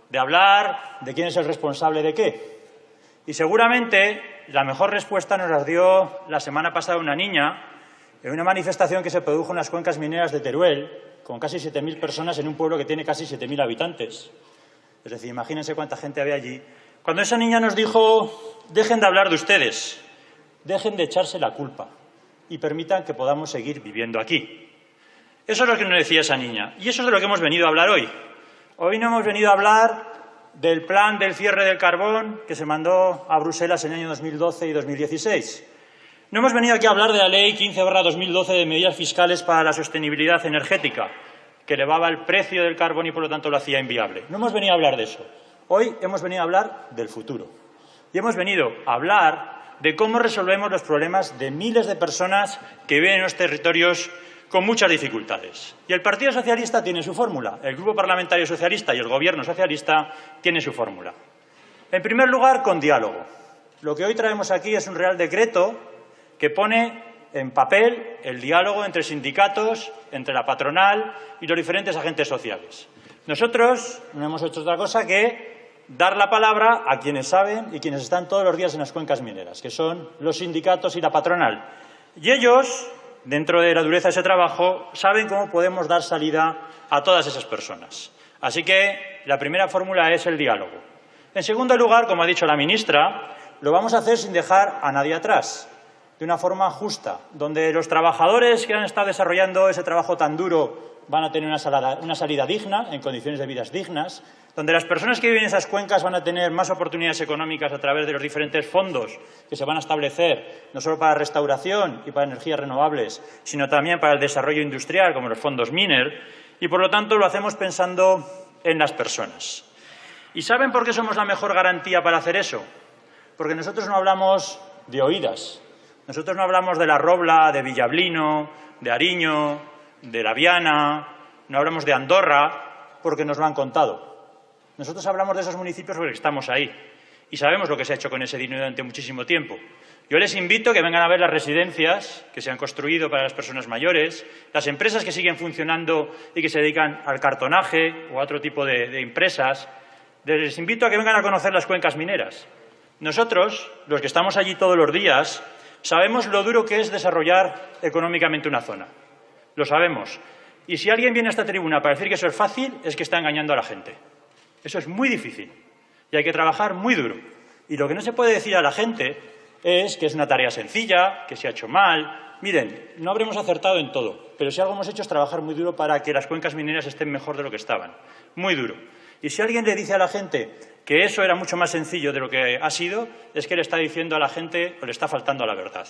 de hablar de quién es el responsable de qué. Y seguramente la mejor respuesta nos la dio la semana pasada una niña en una manifestación que se produjo en las cuencas mineras de Teruel, con casi 7.000 personas en un pueblo que tiene casi 7.000 habitantes. Es decir, imagínense cuánta gente había allí. Cuando esa niña nos dijo, dejen de hablar de ustedes, dejen de echarse la culpa y permitan que podamos seguir viviendo aquí. Eso es lo que nos decía esa niña. Y eso es de lo que hemos venido a hablar hoy. Hoy no hemos venido a hablar del plan del cierre del carbón que se mandó a Bruselas en el año 2012 y 2016. No hemos venido aquí a hablar de la Ley 15/2012 de medidas fiscales para la sostenibilidad energética, que elevaba el precio del carbón y, por lo tanto, lo hacía inviable. No hemos venido a hablar de eso. Hoy hemos venido a hablar del futuro. Y hemos venido a hablar de cómo resolvemos los problemas de miles de personas que viven en los territorios con muchas dificultades. Y el Partido Socialista tiene su fórmula. El Grupo Parlamentario Socialista y el Gobierno Socialista tienen su fórmula. En primer lugar, con diálogo. Lo que hoy traemos aquí es un Real Decreto que pone en papel el diálogo entre sindicatos, entre la patronal y los diferentes agentes sociales. Nosotros no hemos hecho otra cosa que dar la palabra a quienes saben y quienes están todos los días en las cuencas mineras, que son los sindicatos y la patronal. Y ellos, dentro de la dureza de ese trabajo, saben cómo podemos dar salida a todas esas personas. Así que la primera fórmula es el diálogo. En segundo lugar, como ha dicho la ministra, lo vamos a hacer sin dejar a nadie atrás, de una forma justa, donde los trabajadores que han estado desarrollando ese trabajo tan duro van a tener una salida digna, en condiciones de vidas dignas, donde las personas que viven en esas cuencas van a tener más oportunidades económicas a través de los diferentes fondos que se van a establecer, no solo para restauración y para energías renovables, sino también para el desarrollo industrial, como los fondos Miner, y por lo tanto lo hacemos pensando en las personas. ¿Y saben por qué somos la mejor garantía para hacer eso? Porque nosotros no hablamos de oídas, nosotros no hablamos de La Robla, de Villablino, de Ariño, de La Viana, no hablamos de Andorra porque nos lo han contado. Nosotros hablamos de esos municipios porque estamos ahí y sabemos lo que se ha hecho con ese dinero durante muchísimo tiempo. Yo les invito a que vengan a ver las residencias que se han construido para las personas mayores, las empresas que siguen funcionando y que se dedican al cartonaje o a otro tipo de empresas. Les invito a que vengan a conocer las cuencas mineras. Nosotros, los que estamos allí todos los días, sabemos lo duro que es desarrollar económicamente una zona. Lo sabemos. Y si alguien viene a esta tribuna para decir que eso es fácil, es que está engañando a la gente. Eso es muy difícil y hay que trabajar muy duro. Y lo que no se puede decir a la gente es que es una tarea sencilla, que se ha hecho mal. Miren, no habremos acertado en todo, pero si algo hemos hecho es trabajar muy duro para que las cuencas mineras estén mejor de lo que estaban. Muy duro. Y si alguien le dice a la gente que eso era mucho más sencillo de lo que ha sido, es que le está diciendo a la gente o le está faltando a la verdad.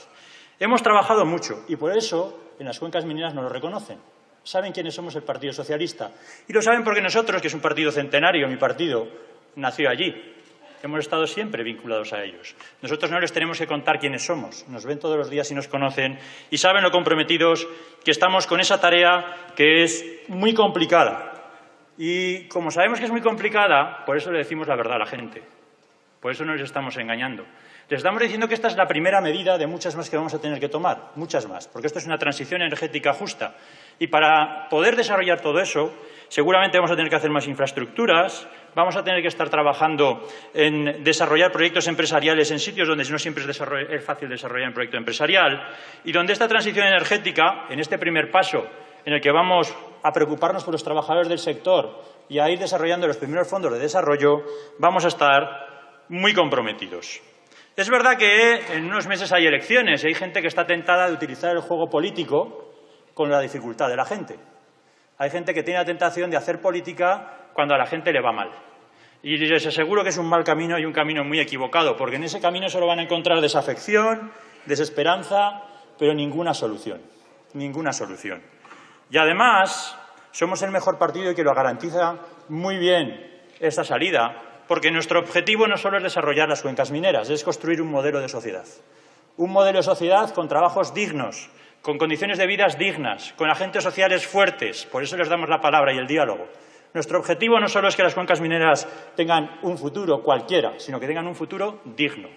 Hemos trabajado mucho y por eso en las cuencas mineras nos lo reconocen. Saben quiénes somos el Partido Socialista. Y lo saben porque nosotros, que es un partido centenario, mi partido nació allí. Hemos estado siempre vinculados a ellos. Nosotros no les tenemos que contar quiénes somos. Nos ven todos los días y nos conocen y saben lo comprometidos que estamos con esa tarea que es muy complicada. Y como sabemos que es muy complicada, por eso le decimos la verdad a la gente. Por eso no les estamos engañando. Les estamos diciendo que esta es la primera medida de muchas más que vamos a tener que tomar, muchas más, porque esto es una transición energética justa. Y para poder desarrollar todo eso, seguramente vamos a tener que hacer más infraestructuras, vamos a tener que estar trabajando en desarrollar proyectos empresariales en sitios donde no siempre es fácil desarrollar un proyecto empresarial y donde esta transición energética, en este primer paso, en el que vamos a preocuparnos por los trabajadores del sector y a ir desarrollando los primeros fondos de desarrollo, vamos a estar muy comprometidos. Es verdad que en unos meses hay elecciones y hay gente que está tentada de utilizar el juego político con la dificultad de la gente. Hay gente que tiene la tentación de hacer política cuando a la gente le va mal. Y les aseguro que es un mal camino y un camino muy equivocado, porque en ese camino solo van a encontrar desafección, desesperanza, pero ninguna solución. Ninguna solución. Y además, somos el mejor partido y que lo garantiza muy bien esta salida, porque nuestro objetivo no solo es desarrollar las cuencas mineras, es construir un modelo de sociedad. Un modelo de sociedad con trabajos dignos, con condiciones de vidas dignas, con agentes sociales fuertes. Por eso les damos la palabra y el diálogo. Nuestro objetivo no solo es que las cuencas mineras tengan un futuro cualquiera, sino que tengan un futuro digno.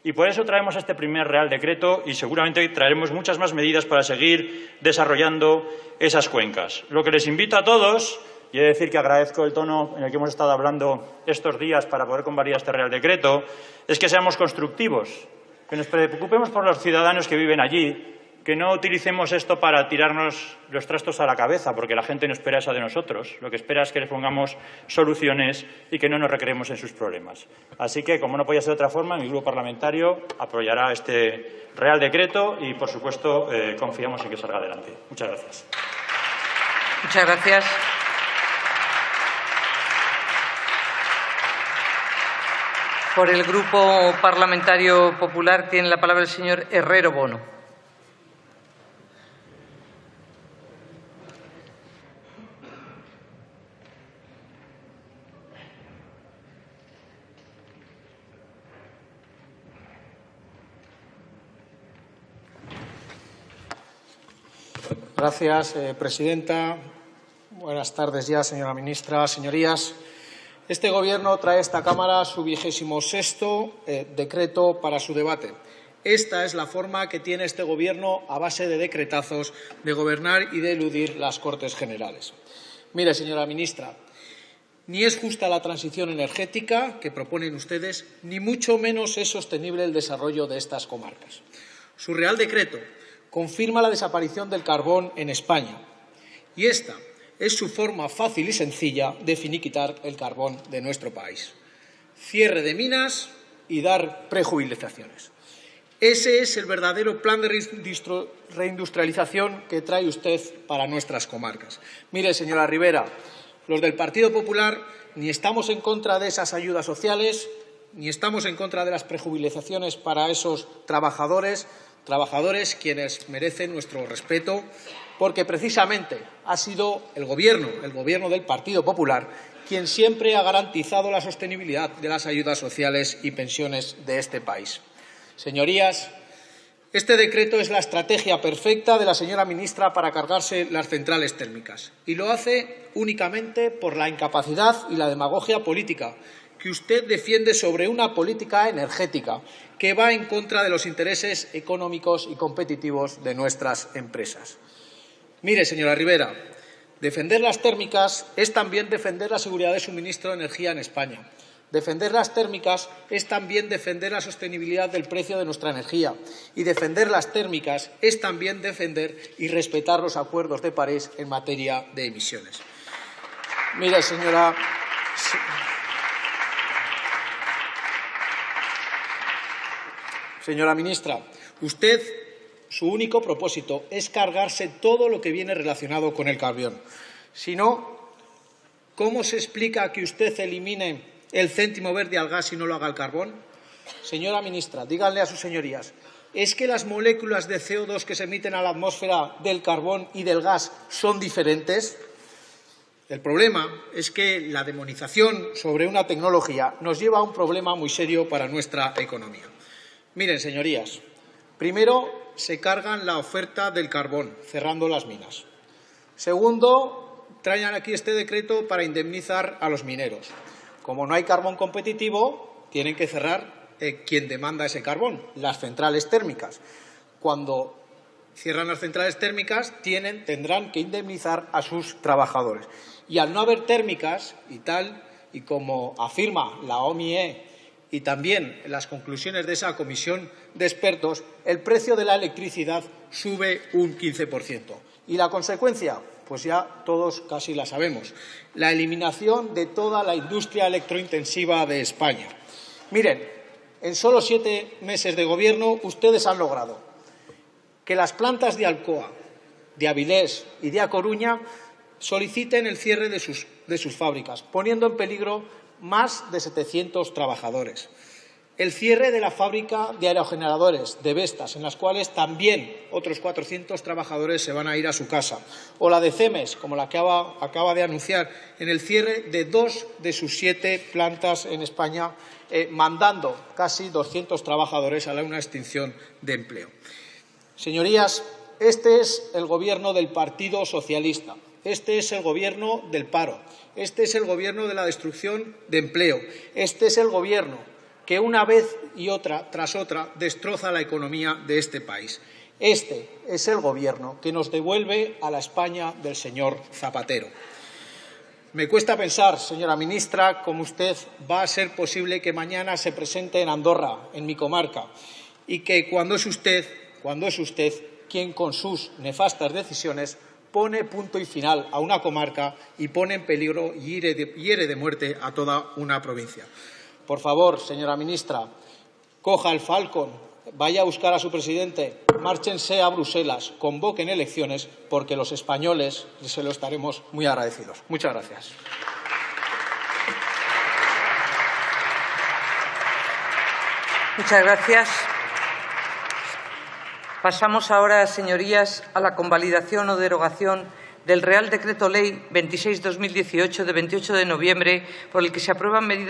Y por eso traemos este primer Real Decreto y seguramente traeremos muchas más medidas para seguir desarrollando esas cuencas. Lo que les invito a todos, y he de decir que agradezco el tono en el que hemos estado hablando estos días para poder convalidar este Real Decreto, es que seamos constructivos, que nos preocupemos por los ciudadanos que viven allí, que no utilicemos esto para tirarnos los trastos a la cabeza, porque la gente no espera eso de nosotros. Lo que espera es que les pongamos soluciones y que no nos recreemos en sus problemas. Así que, como no podía ser de otra forma, mi grupo parlamentario apoyará este Real Decreto y, por supuesto, confiamos en que salga adelante. Muchas gracias. Muchas gracias. Por el Grupo Parlamentario Popular tiene la palabra el señor Herrero Bono. Gracias, presidenta. Buenas tardes ya, señora ministra. Señorías, este Gobierno trae a esta Cámara su 26º decreto para su debate. Esta es la forma que tiene este Gobierno, a base de decretazos, de gobernar y de eludir las Cortes Generales. Mire, señora ministra, ni es justa la transición energética que proponen ustedes, ni mucho menos es sostenible el desarrollo de estas comarcas. Su Real Decreto confirma la desaparición del carbón en España y esta es su forma fácil y sencilla de finiquitar el carbón de nuestro país. Cierre de minas y dar prejubilaciones. Ese es el verdadero plan de reindustrialización que trae usted para nuestras comarcas. Mire, señora Rivera, los del Partido Popular ni estamos en contra de esas ayudas sociales, ni estamos en contra de las prejubilaciones para esos trabajadores quienes merecen nuestro respeto, porque precisamente ha sido el Gobierno del Partido Popular, quien siempre ha garantizado la sostenibilidad de las ayudas sociales y pensiones de este país. Señorías, este decreto es la estrategia perfecta de la señora ministra para cargarse las centrales térmicas y lo hace únicamente por la incapacidad y la demagogia política que usted defiende sobre una política energética que va en contra de los intereses económicos y competitivos de nuestras empresas. Mire, señora Rivera, defender las térmicas es también defender la seguridad de suministro de energía en España. Defender las térmicas es también defender la sostenibilidad del precio de nuestra energía. Y defender las térmicas es también defender y respetar los acuerdos de París en materia de emisiones. Mire, señora ministra, usted, su único propósito es cargarse todo lo que viene relacionado con el carbón. Si no, ¿cómo se explica que usted elimine el céntimo verde al gas y no lo haga al carbón? Señora ministra, díganle a sus señorías, ¿es que las moléculas de CO2 que se emiten a la atmósfera del carbón y del gas son diferentes? El problema es que la demonización sobre una tecnología nos lleva a un problema muy serio para nuestra economía. Miren, señorías, primero se cargan la oferta del carbón, cerrando las minas. Segundo, traen aquí este decreto para indemnizar a los mineros. Como no hay carbón competitivo, tienen que cerrar quien demanda ese carbón, las centrales térmicas. Cuando cierran las centrales térmicas, tendrán que indemnizar a sus trabajadores. Y al no haber térmicas, y como afirma la OMIE y también las conclusiones de esa comisión de expertos, el precio de la electricidad sube un 15%. ¿Y la consecuencia? Pues ya todos casi la sabemos. La eliminación de toda la industria electrointensiva de España. Miren, en solo 7 meses de gobierno ustedes han logrado que las plantas de Alcoa, de Avilés y de A Coruña soliciten el cierre de sus fábricas, poniendo en peligro más de 700 trabajadores. El cierre de la fábrica de aerogeneradores de Vestas, en las cuales también otros 400 trabajadores se van a ir a su casa. O la de CEMEX, como la que acaba de anunciar, en el cierre de 2 de sus 7 plantas en España, mandando casi 200 trabajadores a una extinción de empleo. Señorías, este es el Gobierno del Partido Socialista. Este es el Gobierno del paro. Este es el Gobierno de la destrucción de empleo. Este es el Gobierno que una vez y otra tras otra destroza la economía de este país. Este es el Gobierno que nos devuelve a la España del señor Zapatero. Me cuesta pensar, señora ministra, cómo usted va a ser posible que mañana se presente en Andorra, en mi comarca, y que cuando es usted quien con sus nefastas decisiones pone punto y final a una comarca y pone en peligro y hiere de muerte a toda una provincia. Por favor, señora ministra, coja el Falcon, vaya a buscar a su presidente, márchense a Bruselas, convoquen elecciones, porque los españoles se lo estaremos muy agradecidos. Muchas gracias. Muchas gracias. Pasamos ahora, señorías, a la convalidación o derogación del Real Decreto Ley 26/2018 de 28 de noviembre, por el que se aprueban medidas